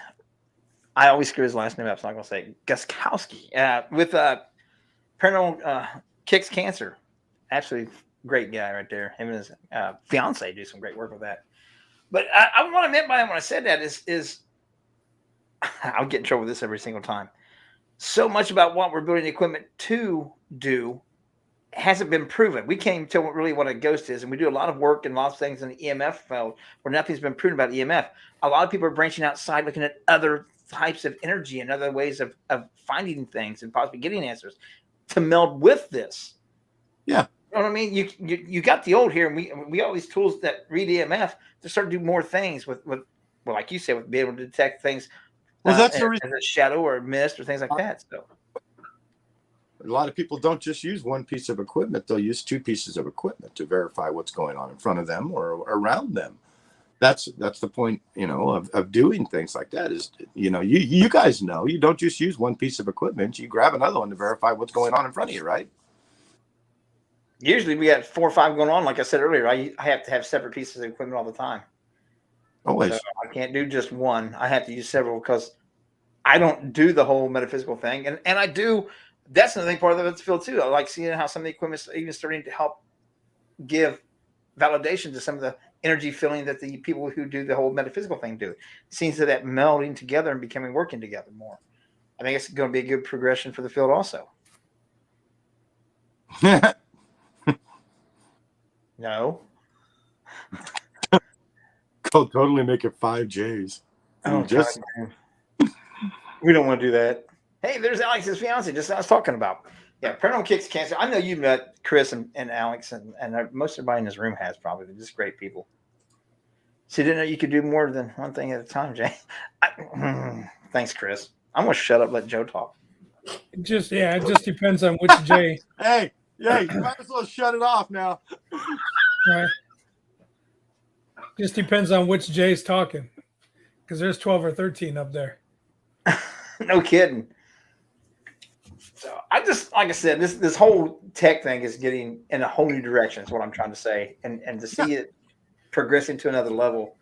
I always screw his last name up, so I'm going to say Guskowski with Paranormal Kicks Cancer. Absolutely great guy right there. Him and his fiance do some great work with that. But what I meant by that when I said that is I'll get in trouble with this every single time. So much about what we're building the equipment to do hasn't been proven. We can't even tell really what a ghost is, and we do a lot of work and lots of things in the EMF field where nothing's been proven about EMF. A lot of people are branching outside, looking at other types of energy and other ways of finding things and possibly getting answers to meld with this. Yeah. You know what I mean? You got the old here, and we all these tools that read EMF to start to do more things with well, like you said, with being able to detect things. Well, that's the reason. As a shadow or a mist or things like that. So a lot of people don't just use one piece of equipment; they'll use two pieces of equipment to verify what's going on in front of them or around them. That's the point, you know, of doing things like that. Is, you know, you guys know, you don't just use one piece of equipment; you grab another one to verify what's going on in front of you, right? Usually we got 4 or 5 going on. Like I said earlier, I have to have separate pieces of equipment all the time. Always. So I can't do just one. I have to use several because I don't do the whole metaphysical thing. And I do. That's another thing part of the field too. I like seeing how some of the equipment is even starting to help give validation to some of the energy feeling that the people who do the whole metaphysical thing do. It seems that melding together and working together more. I think it's going to be a good progression for the field also. No. I'll totally make it 5 J's. Oh, just we don't want to do that. Hey, there's Alex's fiance, just I was talking about. Yeah, Paranormal Kicks Cancer. I know you've met Chris and Alex, and most everybody in this room has probably. They're just great people. So you didn't know you could do more than one thing at a time, Jay. Thanks, Chris. I'm going to shut up, let Joe talk. It just depends on which Jay. Hey, you might as well shut it off now. Right. Just depends on which Jay's talking, because there's 12 or 13 up there. No kidding. So I just, like I said, this whole tech thing is getting in a whole new direction is what I'm trying to say. And to see it progressing to another level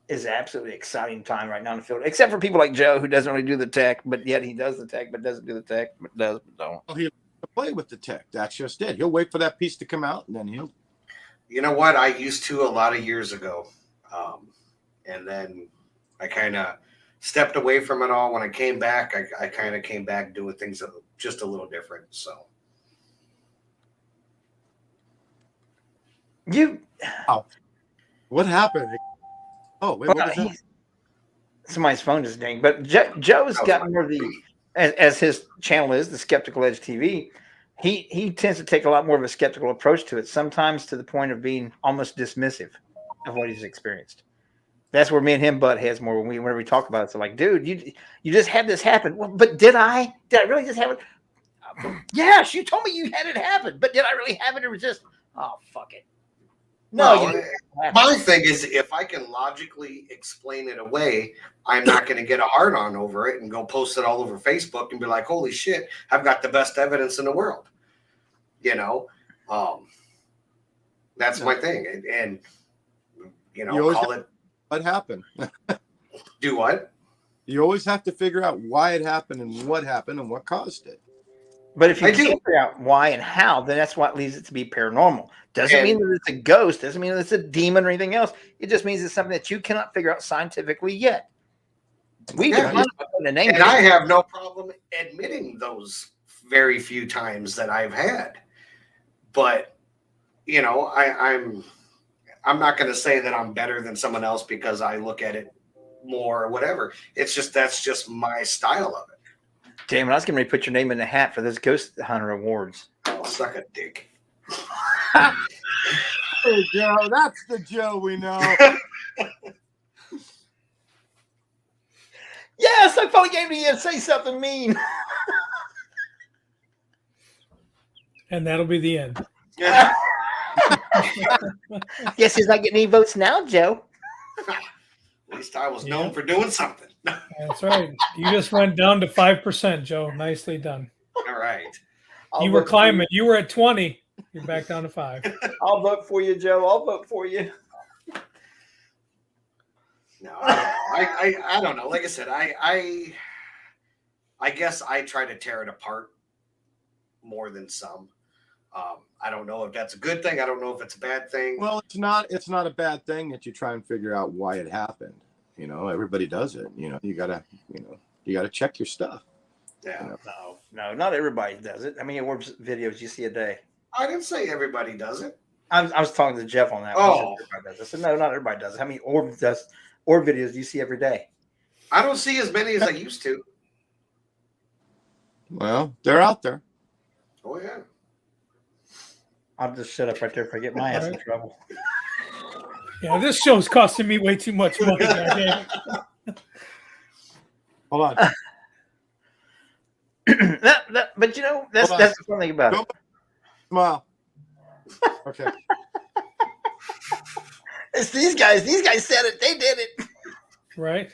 is absolutely exciting time right now in the field, except for people like Joe, who doesn't really do the tech, but yet he does the tech, but doesn't do the tech, but does, but don't. Well, he'll play with the tech. That's just it. He'll wait for that piece to come out, and then he'll. You know what? I used to a lot of years ago. And then I kind of stepped away from it all. When I came back, I kind of came back doing things just a little different. So. What happened? Oh, wait, what was that? Somebody's phone just dinged. But Joe's got more of the, as his channel is, the Skeptical Edge TV, he tends to take a lot more of a skeptical approach to it, sometimes to the point of being almost dismissive of what he's experienced. That's where me and him butt heads more whenever we talk about it. So like, dude, you just had this happen. Well, but did I really just have it? Yes, you told me you had it happen, but did I really have it? Or was just, oh, fuck it. No, my thing is, if I can logically explain it away, I'm not going to get a hard on over it and go post it all over Facebook and be like, holy shit, I've got the best evidence in the world. You know, that's my thing. And you know, call it. What happened? Do what? You always have to figure out why it happened and what caused it. But if you can't figure out why and how, then that's what leads it to be paranormal. Doesn't mean that it's a ghost. Doesn't mean that it's a demon or anything else. It just means it's something that you cannot figure out scientifically yet. And I have no problem admitting those very few times that I've had. But, you know, I'm not going to say that I'm better than someone else because I look at it more or whatever. It's just, that's just my style of it. Damn, I was getting ready to put your name in the hat for this Ghost Hunter Awards. Oh, suck a dick. Hey, Joe, that's the Joe we know. Yes, I finally came to you and say something mean. And that'll be the end. Yeah. Guess he's not getting any votes now, Joe. At least I was known for doing something. That's right. You just went down to 5%, Joe. Nicely done. All right. You were climbing. You were at 20. You're back down to 5. I'll vote for you, Joe. I'll vote for you. No, I don't know. Like I said, I guess I try to tear it apart more than some. I don't know if that's a good thing. I don't know if it's a bad thing. Well, it's not a bad thing that you try and figure out why it happened. You know, everybody does it. You know, you gotta check your stuff. Yeah. You know? No, not everybody does it. How many orbs videos you see a day? I didn't say everybody does it. I was talking to Jeff on that. Oh. Everybody does. I said, no, not everybody does it. How many orb videos do you see every day? I don't see as many as I used to. Well, they're out there. Oh yeah. I'll just shut up right there if I get my ass in trouble. Yeah, this show's costing me way too much money. Goddamn. Hold on. But you know, that's the fun thing about it. Smile. Okay. It's these guys. These guys said it. They did it. Right?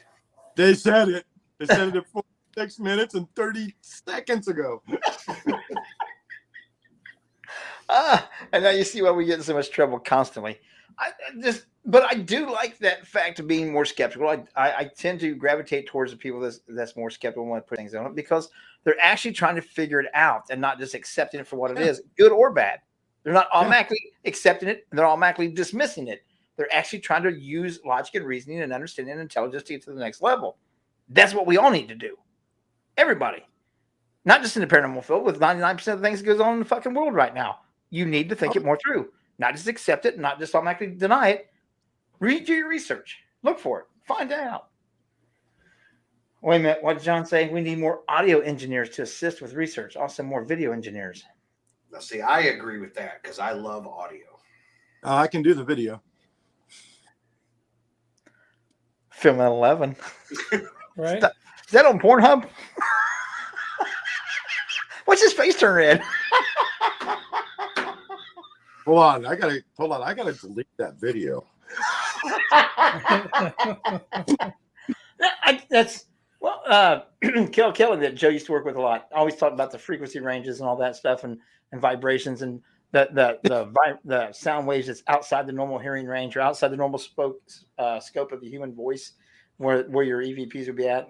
They said it. They said it at 46 minutes and 30 seconds ago. And now you see why we get in so much trouble constantly. But I do like that fact of being more skeptical. I tend to gravitate towards the people that's more skeptical when I put things on it because they're actually trying to figure it out and not just accepting it for what it is, good or bad. They're not automatically accepting it. They're automatically dismissing it. They're actually trying to use logic and reasoning and understanding and intelligence to get to the next level. That's what we all need to do. Everybody. Not just in the paranormal field, with 99% of the things that goes on in the fucking world right now. You need to think it more through. Not just accept it, not just automatically deny it. Read your research. Look for it. Find out. Wait a minute. What did John say? We need more audio engineers to assist with research. Also more video engineers. Now, see, I agree with that because I love audio. I can do the video. Film at 11. Right? Is that on Pornhub? What's his face turn red? Hold on. I gotta delete that video. Kelly that Joe used to work with a lot. Always talked about the frequency ranges and all that stuff and vibrations and the sound waves that's outside the normal hearing range or outside the normal scope of the human voice where your EVPs would be at.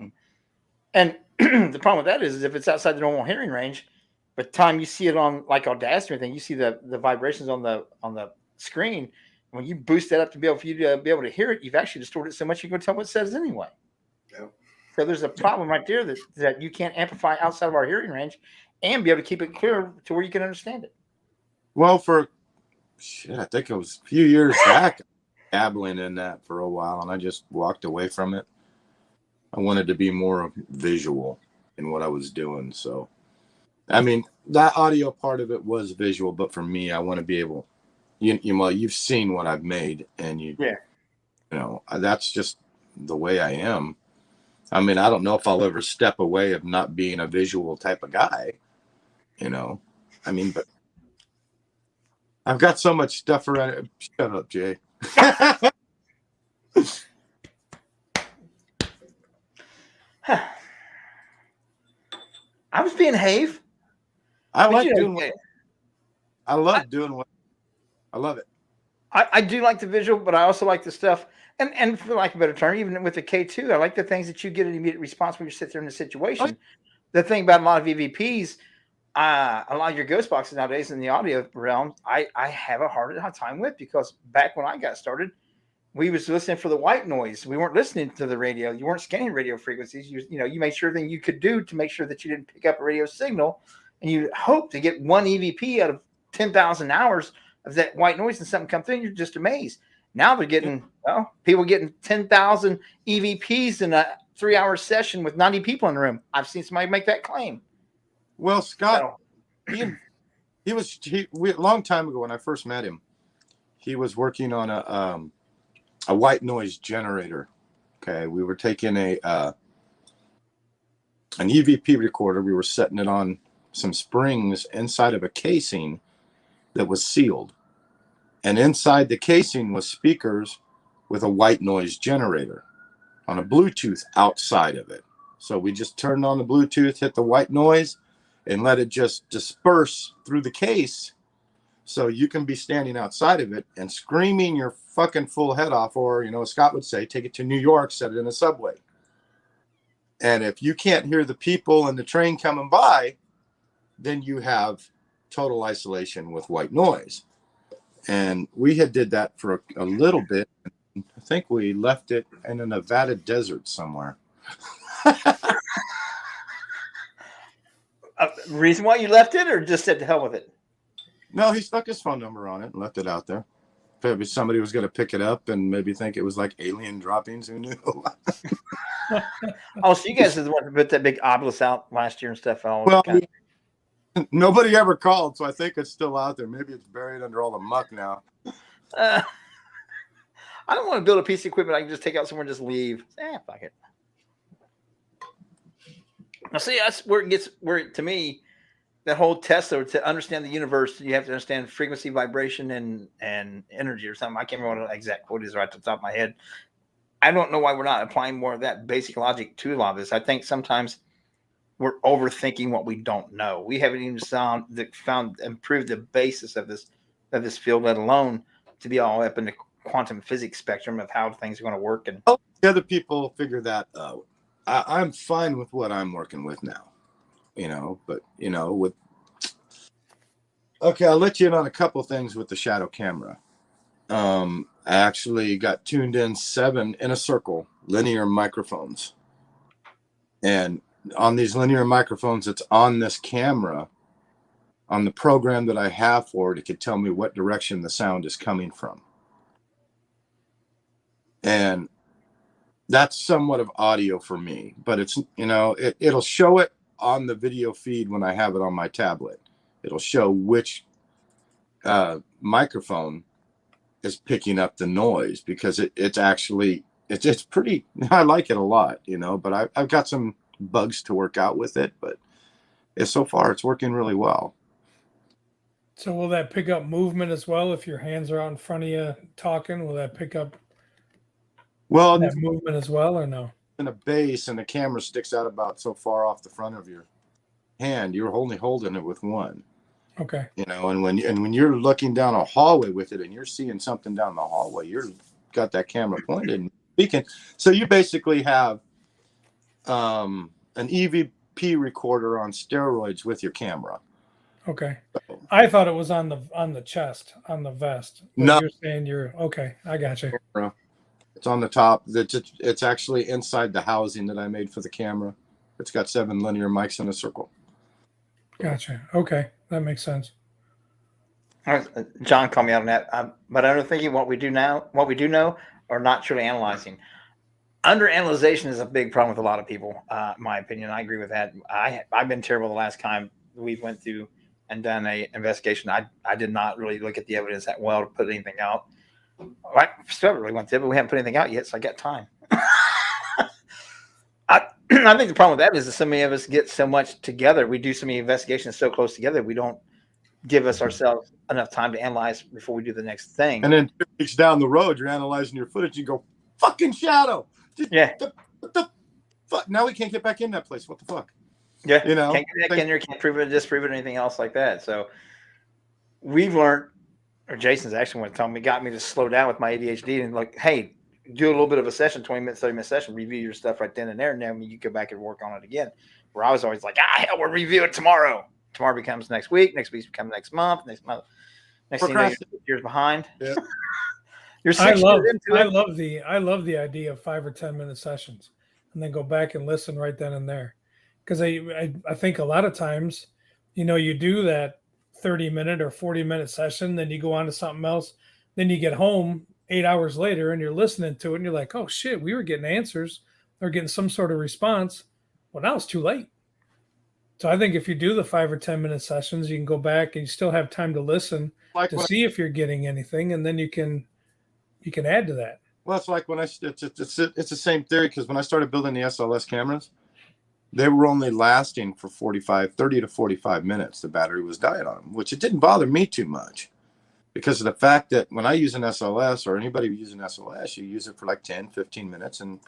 And the problem with that is if it's outside the normal hearing range, by the time you see it on like Audacity or anything, you see the vibrations on the screen. When you boost that up to be able for you to be able to hear it, you've actually distorted it so much you can tell what it says anyway. Yep. So there's a problem right there that you can't amplify outside of our hearing range and be able to keep it clear to where you can understand it. Well, I think it was a few years back, dabbling in that for a while, and I just walked away from it. I wanted to be more visual in what I was doing. So, I mean, that audio part of it was visual, but for me, I want to be able. You've seen what I've made, and that's just the way I am. I mean, I don't know if I'll ever step away of not being a visual type of guy, I mean, but I've got so much stuff around it. Shut up, Jay. I was being Have. I like doing what I love doing what I love it. I do like the visual, but I also like the stuff. And for lack of a better term, even with the K2, I like the things that you get an immediate response when you sit there in the situation. Oh. The thing about a lot of EVPs, a lot of your ghost boxes nowadays in the audio realm, I have a hard time with because back when I got started, we was listening for the white noise. We weren't listening to the radio. You weren't scanning radio frequencies. You made sure everything you could do to make sure that you didn't pick up a radio signal, and you hope to get one EVP out of 10,000 hours of that white noise and something come through, and you're just amazed. Now they're getting, people getting 10,000 EVPs in a 3-hour session with 90 people in the room. I've seen somebody make that claim. Well, Scott, me A long time ago when I first met him, he was working on a white noise generator. Okay, we were taking an EVP recorder. We were setting it on some springs inside of a casing that was sealed, and inside the casing was speakers with a white noise generator on a Bluetooth outside of it. So we just turned on the Bluetooth, hit the white noise, and let it just disperse through the case. So you can be standing outside of it and screaming your fucking full head off, or, you know, Scott would say, take it to New York, set it in a subway. And if you can't hear the people and the train coming by, then you have total isolation with white noise. And we had did that for a little bit. I think we left it in a Nevada desert somewhere. Reason why you left it, or just said to hell with it? No, he stuck his phone number on it and left it out there. Maybe somebody was going to pick it up and maybe think it was like alien droppings. Who knew? Oh, so you guys are the one who put that big obelisk out last year and stuff. Well, nobody ever called, so I think it's still out there. Maybe it's buried under all the muck now. I don't want to build a piece of equipment I can just take out somewhere and just leave. Fuck it. Now, see, that's where it gets, where to me, that whole test, though, to understand the universe, you have to understand frequency, vibration, and energy or something. I can't remember what the exact quote is right at the top of my head. I don't know why we're not applying more of that basic logic to a lot of this. I think sometimes we're overthinking what we don't know. We haven't even found and proved the basis of this field, let alone to be all up in the quantum physics spectrum of how things are going to work. And the other people figure that out. I'm fine with what I'm working with now, you know, but, you know, okay, I'll let you in on a couple things with the shadow camera. I actually got tuned in 7 in a circle linear microphones, and on these linear microphones, it's on this camera, on the program that I have for it, it could tell me what direction the sound is coming from. And that's somewhat of audio for me, but it's, you know, it'll show it on the video feed when I have it on my tablet. It'll show which microphone is picking up the noise, because it's actually, it's pretty, I like it a lot, you know, but I've got some bugs to work out with it, but so far it's working really well. So will that pick up movement as well? If your hands are out in front of you talking, will that pick up that movement as well, or no? In a base, and the camera sticks out about so far off the front of your hand, you're only holding it with one. Okay. You know, and when you're looking down a hallway with it and you're seeing something down the hallway, you're got that camera pointed and speaking. So you basically have an EVP recorder on steroids with your camera. Okay. So, I thought it was on the chest, on the vest. No, you're saying okay. I got you. It's on the top. It's actually inside the housing that I made for the camera. It's got 7 linear mics in a circle. Gotcha. Okay, that makes sense. John called me out on that. But I'm thinking what we do know, are not truly analyzing. Under-analyzation is a big problem with a lot of people, in my opinion. I agree with that. I've been terrible the last time we went through and done an investigation. I did not really look at the evidence that well to put anything out. I still really went there, but we haven't put anything out yet, so I got time. I think the problem with that is that so many of us get so much together. We do so many investigations so close together, we don't give ourselves enough time to analyze before we do the next thing. And then 2 weeks down the road, you're analyzing your footage. You go, fucking shadow. Yeah. What the fuck? Now we can't get back in that place. What the fuck? Yeah. You know, can't get back in there, can't prove it, disprove it, or anything else like that. So we've learned, or Jason's actually got me to slow down with my ADHD and like, hey, do a little bit of a session, 20-minute, 30-minute session, review your stuff right then and there. And then you go back and work on it again. Where I was always like, hell, we'll review it tomorrow. Tomorrow becomes next week. Next week becomes next month. Next thing you know, you're 6 years behind. Yeah. You're 6 years into it. I love the idea of 5 or 10-minute sessions, and then go back and listen right then and there. Because I think a lot of times, you know, you do that 30-minute or 40-minute session, then you go on to something else, then you get home 8 hours later and you're listening to it and you're like, oh shit, we were getting answers or getting some sort of response. Well, now it's too late. So I think if you do the 5 or 10 minute sessions, you can go back and you still have time to listen Like to when see if you're getting anything, and then you can add to that. Well, it's like when it's the same theory, because when I started building the SLS cameras, they were only lasting for 30 to 45 minutes. The battery was dying on them, which it didn't bother me too much because of the fact that when I use an SLS, or anybody using SLS, you use it for like 10, 15 minutes and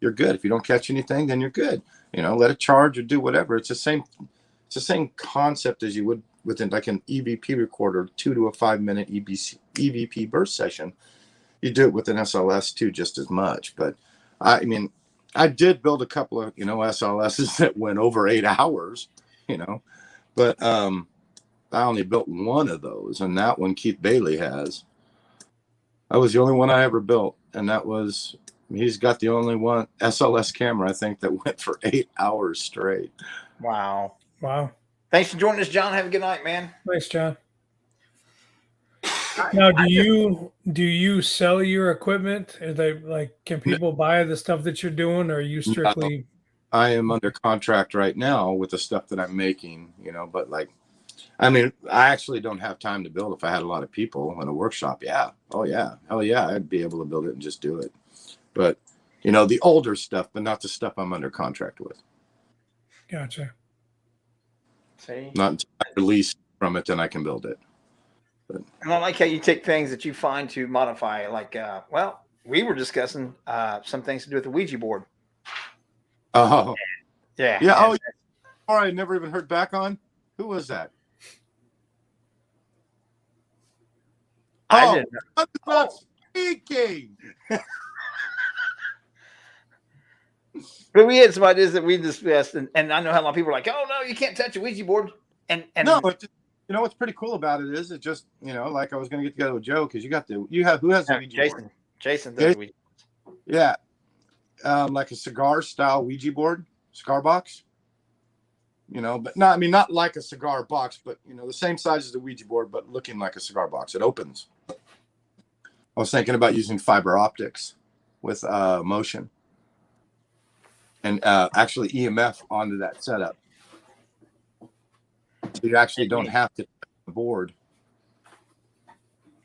you're good. If you don't catch anything, then you're good. Let it charge or do whatever. It's the same concept as you would within like an EVP recorder, 2 to 5 minute EVP burst session. You do it with an SLS too, just as much. But I mean, I did build a couple of, SLSs that went over 8 hours, but I only built one of those, and that one Keith Bailey has. That was the only one I ever built, and he's got the only one SLS camera, I think, that went for 8 hours straight. Wow. Thanks for joining us, John. Have a good night, man. Thanks, John. Now, do you sell your equipment? Are they can people buy the stuff that you're doing, or are you strictly? I am under contract right now with the stuff that I'm making, but I actually don't have time to build. If I had a lot of people in a workshop, yeah. Oh yeah. Hell yeah. I'd be able to build it and just do it. But, the older stuff, but not the stuff I'm under contract with. Gotcha. See? Not until I release from it, then I can build it. But. And I like how you take things that you find to modify. Like, we were discussing some things to do with the Ouija board. Oh. Yeah. Yeah. Oh, yeah. I never even heard back on. Who was that? I didn't know. I'm not speaking. But we had some ideas that we discussed, and I know how a lot of people are like, "Oh no, you can't touch a Ouija board." And no, what's pretty cool about it is it just like I was going to get together with Joe because who has the Ouija board? Jason does Ouija. Yeah, like a cigar style Ouija board, cigar box. But not like a cigar box, but the same size as the Ouija board, but looking like a cigar box. It opens. I was thinking about using fiber optics with motion. And actually EMF onto that setup. So you actually don't have to touch the board.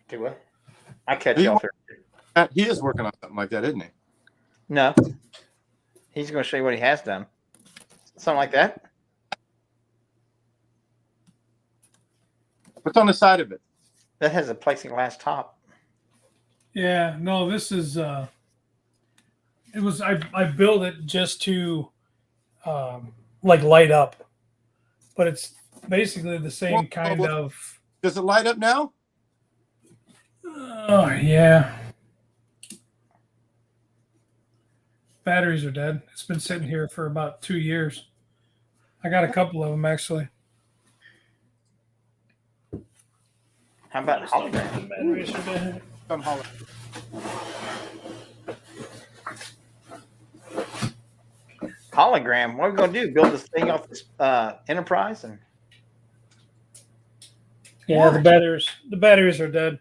Do what? I catch y'all here. He is working on something like that, isn't he? No. He's going to show you what he has done. Something like that. What's on the side of it? That has a plexiglass top. Yeah, no, this is I built it just to light up, but it's basically the same kind of. Does it light up now? Oh yeah. Batteries are dead. It's been sitting here for about 2 years. I got a couple of them actually. How about hologram? Batteries are dead. Hologram. What are we going to do? Build this thing off this Enterprise? Yeah, the batteries are dead.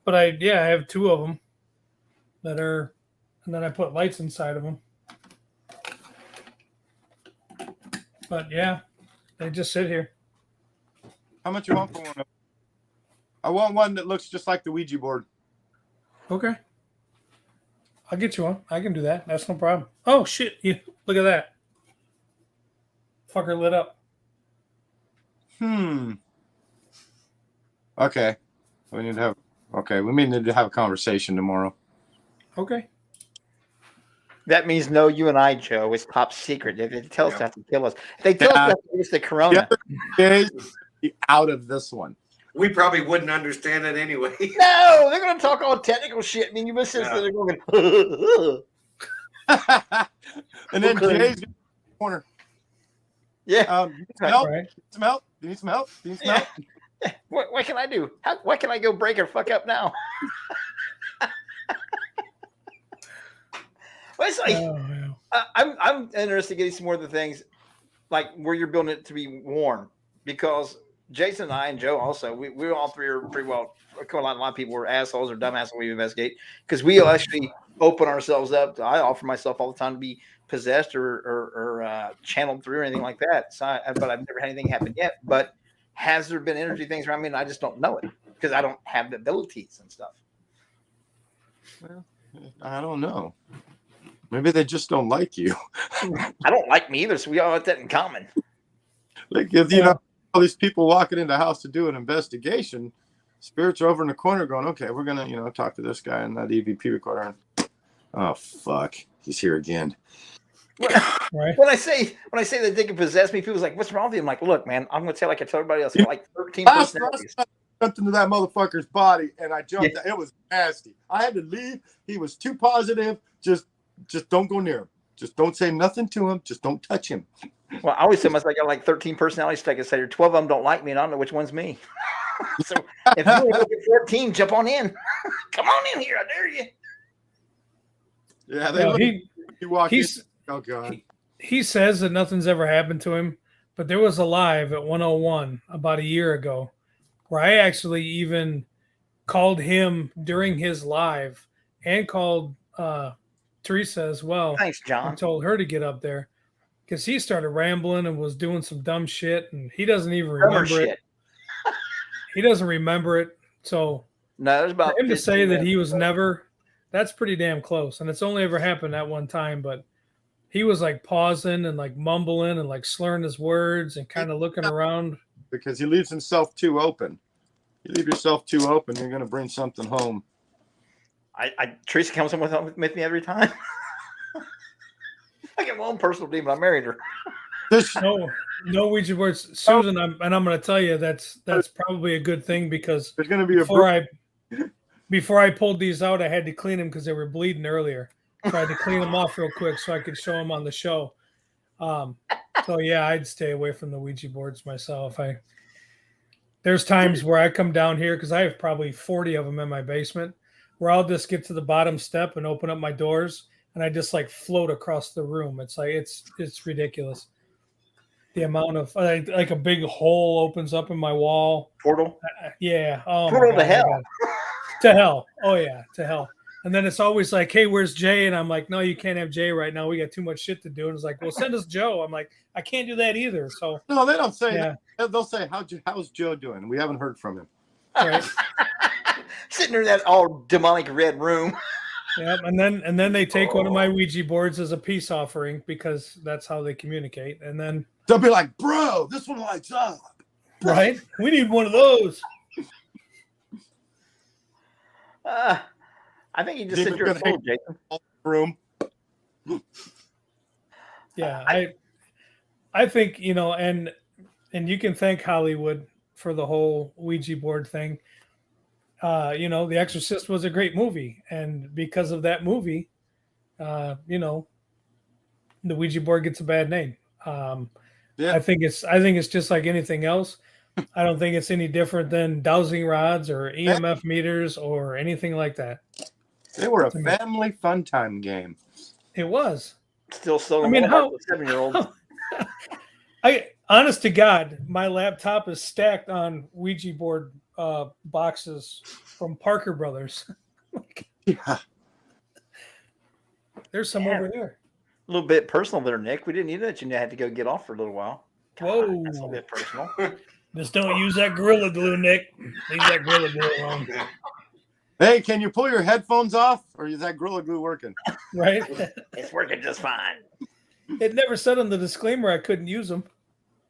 But I have 2 of them that are, and then I put lights inside of them. But yeah, they just sit here. How much you want for one? I want one that looks just like the Ouija board. Okay. I'll get you one. I can do that. That's no problem. Oh shit! Look at that. Fucker lit up. Okay. We need to have a conversation tomorrow. Okay. That means no, you and I, Joe. It's top secret. If they tell us not to kill us, if they tell us not to give us the corona. Out of this one. We probably wouldn't understand it anyway. No, they're going to talk all technical shit. I mean, you must say they're going and then Jay's in the corner. Yeah. You need some help? Right. Some help? You need some help? You need some help? What can I do? What can I go break or fuck up now? Well, it's like, I'm interested in getting some more of the things like where you're building it to be worn, because Jason and I and Joe also, we all three are pretty well a lot of people were assholes or dumbasses when we investigate because we actually open ourselves up. I offer myself all the time to be possessed or channeled through or anything like that. So, but I've never had anything happen yet. But has there been energy things around me and I just don't know it because I don't have the abilities and stuff? Well, I don't know. Maybe they just don't like you. I don't like me either, so we all have that in common. Like if you know all these people walking in the house to do an investigation, spirits are over in the corner going, okay, we're gonna talk to this guy in that EVP recorder. Oh fuck, he's here again. Right. When I say that they can possess me, people's like, "What's wrong with you?" I'm like, "Look, man, I'm gonna tell you like I tell everybody else. I got like 13 personalities." I jumped into that motherfucker's body and I jumped. It was nasty. I had to leave. He was too positive. Just don't go near him. Just don't say nothing to him. Just don't touch him. Well, I always say myself, I got like 13 personalities. Like I said, 12 of them don't like me, and I don't know which one's me. So if you only look at 14, jump on in. Come on in here, I dare you. Yeah, you walk in. Oh god. He says that nothing's ever happened to him, but there was a live at 101 about a year ago where I actually even called him during his live and called Teresa as well. Thanks, John. And told her to get up there because he started rambling and was doing some dumb shit, and he doesn't even remember it. He doesn't remember it. So no, there's about for him to say that he was never, that's pretty damn close. And it's only ever happened that one time, but he was like pausing and like mumbling and like slurring his words and kind of looking around. Because he leaves himself too open. You leave yourself too open, you're going to bring something home. Teresa comes in with me every time. I get my own personal demon. I married her. No Ouija boards, Susan. I'm going to tell you that's probably a good thing because there's going to be before I pulled these out, I had to clean them because they were bleeding earlier. Tried to clean them off real quick so I could show them on the show. So yeah, I'd stay away from the Ouija boards myself. There's times where I come down here because I have probably 40 of them in my basement, where I'll just get to the bottom step and open up my doors, and I just like float across the room. It's like it's ridiculous. The amount of like a big hole opens up in my wall. Portal. Yeah. Oh, portal to hell. To hell. Oh yeah, to hell. And then it's always like, hey, where's Jay? And I'm like, no, you can't have Jay right now. We got too much shit to do. And it's like, well, send us Joe. I'm like, I can't do that either. So no, they don't say that. They'll say, how's Joe doing? We haven't heard from him. Right. Sitting in that all demonic red room. Yep. And then they take one of my Ouija boards as a peace offering because that's how they communicate. And then they'll be like, bro, this one lights up. Right? We need one of those. I think you just said you're a fool, Jason. Room. Yeah, I think, and you can thank Hollywood for the whole Ouija board thing. The Exorcist was a great movie, and because of that movie, the Ouija board gets a bad name. I think it's just like anything else. I don't think it's any different than dowsing rods or EMF meters or anything like that. They were a family fun time game. It was. Still so. I mean, how 7-year-old. Honest to God, my laptop is stacked on Ouija board boxes from Parker Brothers. Yeah. There's some over there. A little bit personal there, Nick. We didn't need that. You had to go get off for a little while. God, whoa. That's a little bit personal. Just don't use that Gorilla Glue, Nick. Leave that Gorilla Glue alone. Hey, can you pull your headphones off, or is that Gorilla Glue working? Right? It's working just fine. It never said on the disclaimer I couldn't use them.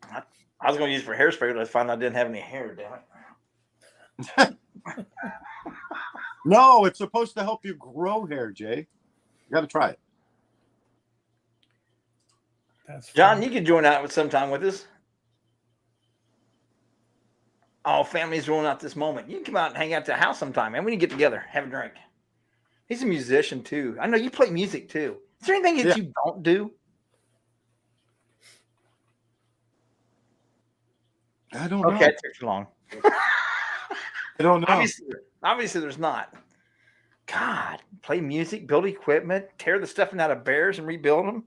I was going to use it for hairspray, but I found I didn't have any hair, damn it. No, it's supposed to help you grow hair, Jay. You got to try it. John, you could join out with sometime with us. Oh, family's rolling out this moment. You can come out and hang out at the house sometime, man. We can get together, have a drink. He's a musician too. I know you play music too. Is there anything that you don't do? I don't know. Okay, it took too long. I don't know. Obviously, there's not. God, play music, build equipment, tear the stuff out of bears and rebuild them.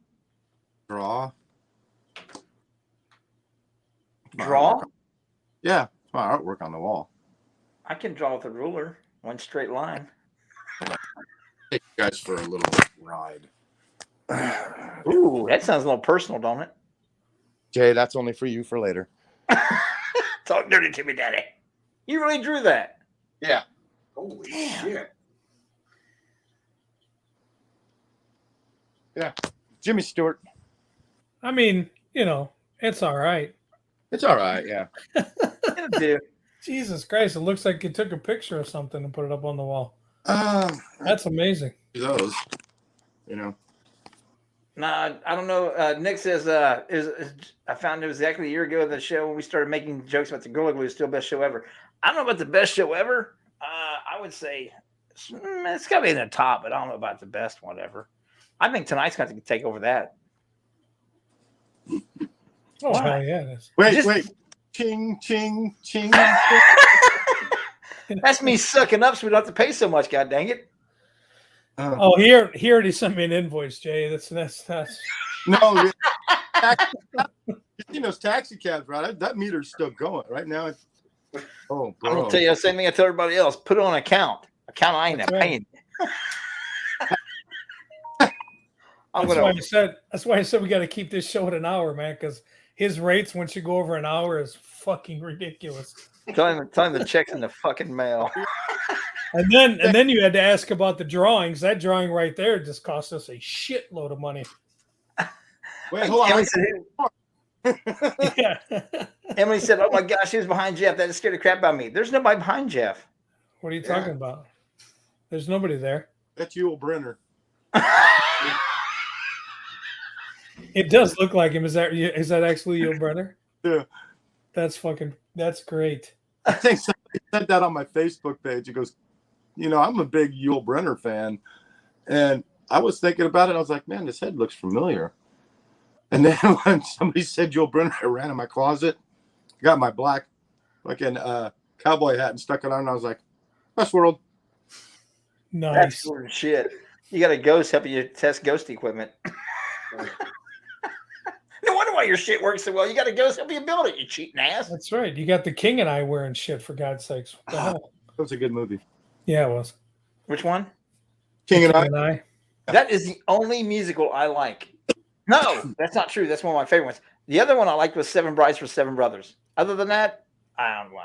Draw. Draw? Yeah, it's my artwork on the wall. I can draw with a ruler, one straight line. Take you guys for a little ride. Ooh, that sounds a little personal, don't it? Jay, that's only for you for later. Talk dirty to me, Daddy. You really drew that. Yeah. Holy Damn. shit. Yeah. Jimmy Stewart. I mean, it's all right. It's all right. Yeah. It'll do. Jesus Christ, it looks like you took a picture of something and put it up on the wall. That's amazing. Those. Nah, I don't know. Nick says, I found it was exactly a year ago the show when we started making jokes about the Gorilla Glue is still best show ever. I don't know about the best show ever. I would say it's got to be in the top, but I don't know about the best one ever. I think tonight's got to take over that. Oh, Why? hell yeah. It is. Wait. Ching, ching, ching. That's me sucking up so we don't have to pay so much, god dang it. Oh, he already sent me an invoice, Jay. That's No. You seen those taxi cabs, right? That meter's still going right now. Oh, bro. I'm going to tell you the same thing I tell everybody else. Put it on account. Account I ain't That's paying. That's why I said we got to keep this show at an hour, man, because his rates once you go over an hour is fucking ridiculous. Tell him the check's in the fucking mail. And then you had to ask about the drawings. That drawing right there just cost us a shitload of money. Wait, hold on. Yeah. Emily said, "Oh my gosh, he was behind Jeff. That scared the crap out of me." There's nobody behind Jeff. What are you talking about? There's nobody there. That's you, Brenner. It does look like him. Is that actually you, Brenner? Yeah. That's great. I think somebody said that on my Facebook page. He goes, I'm a big Yul Brenner fan. And I was thinking about it. I was like, man, this head looks familiar. And then when somebody said Yul Brenner, I ran in my closet, got my black fucking cowboy hat and stuck it on. And I was like, Westworld. Nice. That's sort of shit. You got a ghost helping you test ghost equipment. No wonder why your shit works so well. You got a ghost helping you build it, you cheating ass. That's right. You got the King and I wearing shit, for God's sakes. What the hell? That was a good movie. Yeah, it was. Which one? King and and I. I. That is the only musical I like. No, that's not true. That's one of my favorite ones. The other one I liked was Seven Brides for Seven Brothers. Other than that, I don't know.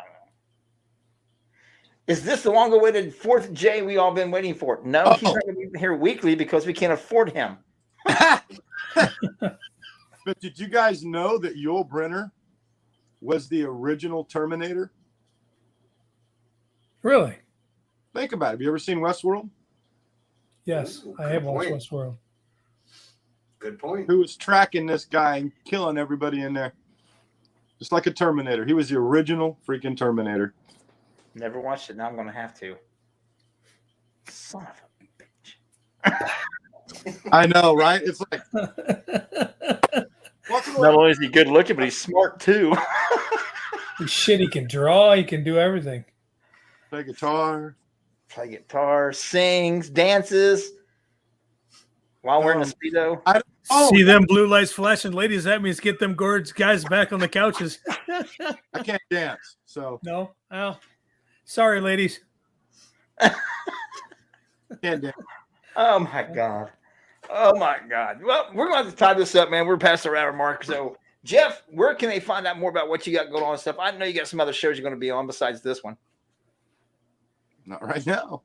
Is this the long-awaited fourth J we all been waiting for? No, he's not going to be here weekly because we can't afford him. But did you guys know that Yul Brenner was the original Terminator? Really? Think about it. Have you ever seen Westworld? Yes, Ooh, I have good watched point. Westworld. Good point. Who was tracking this guy and killing everybody in there? Just like a Terminator. He was the original freaking Terminator. Never watched it. Now I'm going to have to. Son of a bitch. I know, right? It's like Not only is he good looking, but he's smart too. Shit, he can draw. He can do everything. play guitar. Play guitar, sings, dances while wearing a Speedo. See them blue lights flashing, ladies. That means get them guys back on the couches. I can't dance, so No? Oh, sorry, ladies. can't dance. Oh my God. Oh my God. Well, we're going to have to tie this up, man. We're past the hour mark. So, Jeff, where can they find out more about what you got going on and stuff? I know you got some other shows you're going to be on besides this one. Not right now.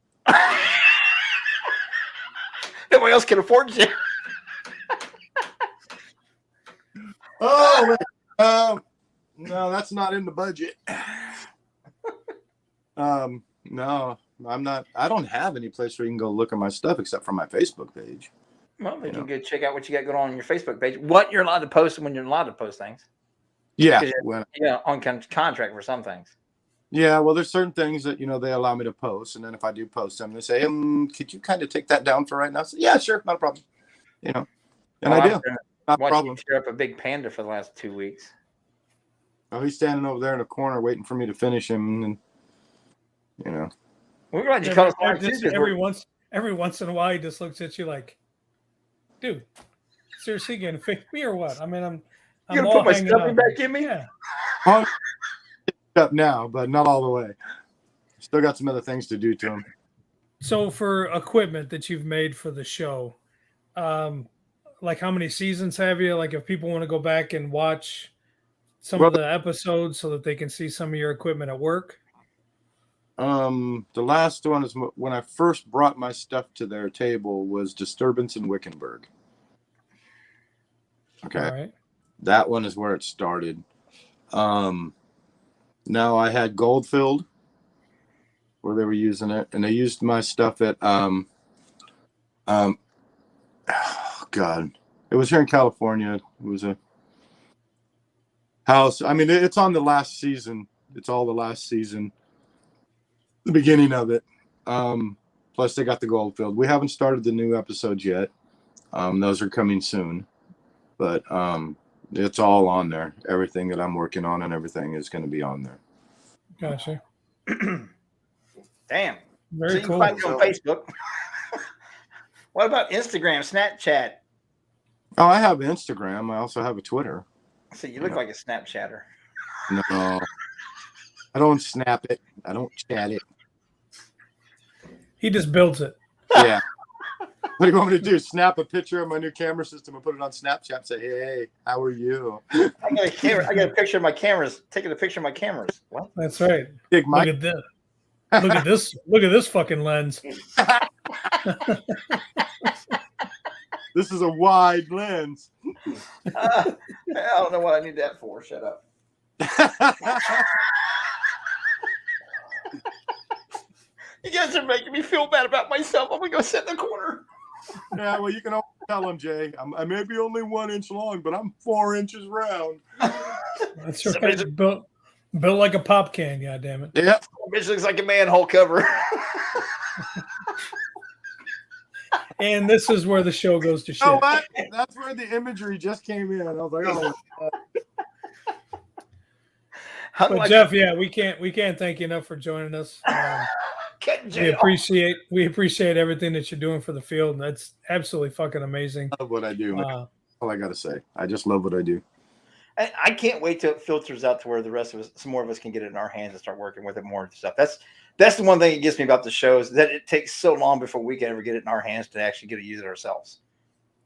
Nobody else can afford you. Oh, wait. No, that's not in the budget. No, I'm not. I don't have any place where you can go look at my stuff except for my Facebook page. Well, you can go check out what you got going on your Facebook page. What you're allowed to post and when you're allowed to post things. Yeah, Yeah, on contract for some things. yeah. Well, there's certain things that they allow me to post, and then if I do post them, they say, "Could you kind of take that down for right now?" So, yeah, sure, not a problem. And I do. Not a Watch problem. you tear up a big panda for the last 2 weeks. Oh, he's standing over there in the corner waiting for me to finish him, and We're glad you caught us live Just too. every once in a while, he just looks at you like, dude, seriously, gonna fix me or what? I mean, I'm You gonna all put my hanging stuffing out. back in me? Yeah. up now, but not all the way. Still got some other things to do to them. So for equipment that you've made for the show, like how many seasons have you? Like if people want to go back and watch some of the episodes so that they can see some of your equipment at work. The last one is when I first brought my stuff to their table was Disturbance in Wickenburg. Okay. All right. That one is where it started. Now I had Goldfield where they were using it, and they used my stuff at oh God. It was here in California. It was a house. I mean, it's on the last season. It's all the last season. The beginning of it. Plus they got the Goldfield. We haven't started the new episodes yet. Those are coming soon. But it's all on there. Everything that I'm working on and everything is going to be on there. Gotcha. Damn. Very So you cool. can find me on Facebook. What about Instagram, Snapchat? Oh, I have Instagram. I also have a Twitter. So you look like a Snapchatter. No, I don't snap it. I don't chat it. He just builds it. Yeah. What do you want me to do? Snap a picture of my new camera system and put it on Snapchat and say, hey, how are you? I got a camera. I got a picture of my cameras. Taking a picture of my cameras. What? That's right. Big Mike. Look at this. Look at this. Look at this fucking lens. This is a wide lens. I don't know what I need that for. Shut up. You guys are making me feel bad about myself. I'm gonna go sit in the corner. Yeah, well, you can always tell them, Jay. I may be only 1 inch long, but I'm 4 inches round. That's right. Built like a pop can. God damn it. Yeah. Bitch looks like a manhole cover. And this is where the show goes to shit. Oh, what? That's where the imagery just came in. I was like, oh. But Jeff, yeah, we can't thank you enough for joining us. We appreciate everything that you're doing for the field. That's absolutely fucking amazing. I love what I do, man. All I gotta say. I just love what I do. I can't wait till it filters out to where the rest of us, some more of us, can get it in our hands and start working with it more and stuff. That's the one thing that gets me about the show is that it takes so long before we can ever get it in our hands to actually get to use it ourselves.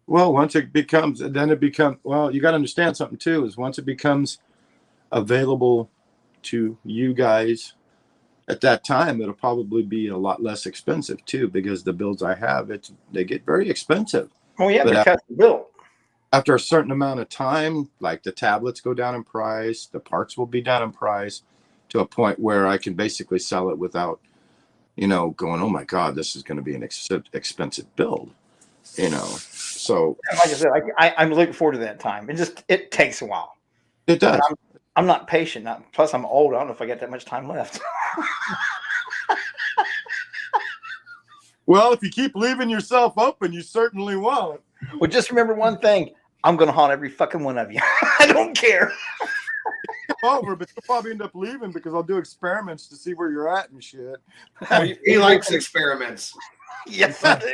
Well, once it becomes, you got to understand something too, is once it becomes available to you guys at that time, it'll probably be a lot less expensive too, because the builds I have, they get very expensive. Oh yeah, but because the build. After a certain amount of time, like the tablets go down in price, the parts will be down in price to a point where I can basically sell it without, going, oh my God, this is going to be an expensive build, So, like I said, I'm looking forward to that time. It takes a while. It does. I'm not patient. Plus, I'm old. I don't know if I got that much time left. Well, if you keep leaving yourself open, you certainly won't. Well, just remember one thing. I'm going to haunt every fucking one of you. I don't care. Over, but you'll probably end up leaving because I'll do experiments to see where you're at and shit. He likes experiments. Yes, I do.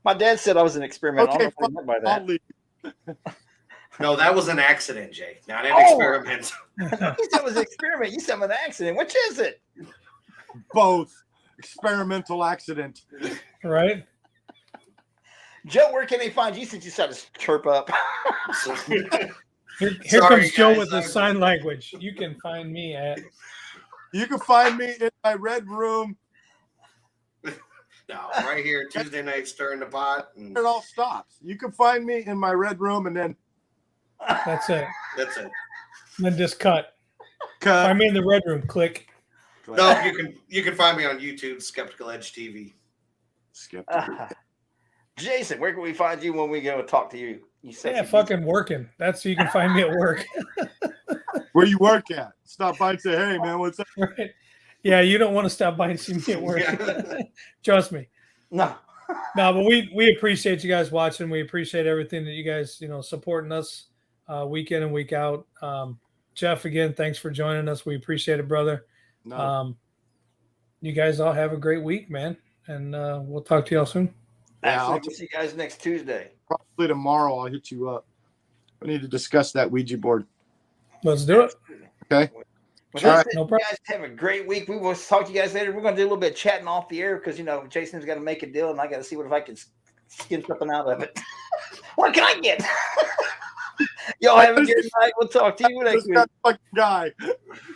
My dad said I was an experiment. Okay, I don't know what he meant by that. I'll leave. No, that was an accident, Jay. Not an experiment. You said it was an experiment. You said it was an accident. Which is it? Both. Experimental accident. Right? Joe, where can they find you since you started to chirp up? Here Sorry, comes Joe guys. with the sign language. You can find me at. You can find me in my red room. No, right here, Tuesday night, stirring the pot. And It all stops. You can find me in my red room and then That's it. that's it. Then just cut. cut. Find me in the red room. Click. No, you can find me on YouTube, Skeptical Edge TV. Skip. Jason, where can we find you when we go talk to you? You said Yeah, fucking working. That's so you can find me at work. Where you work at? Stop by and say, hey, man, what's up? Right? Yeah, you don't want to stop by and see me at work. Trust me. No. No, but we appreciate you guys watching. We appreciate everything that you guys, supporting us week in and week out. Jeff, again, thanks for joining us. We appreciate it, brother. No. You guys all have a great week, man. And we'll talk to y'all soon. Yeah, Actually, I'll we'll see you guys next Tuesday. probably tomorrow I'll hit you up. We need to discuss that Ouija board. Let's do it. Okay. Well, All that's right. it. No You problem. guys have a great week. We will talk to you guys later. We're going to do a little bit of chatting off the air because, Jason's got to make a deal and I got to see what if I can skin something out of it. What can I get? Y'all have a good night. We'll talk to you next This week. fucking guy.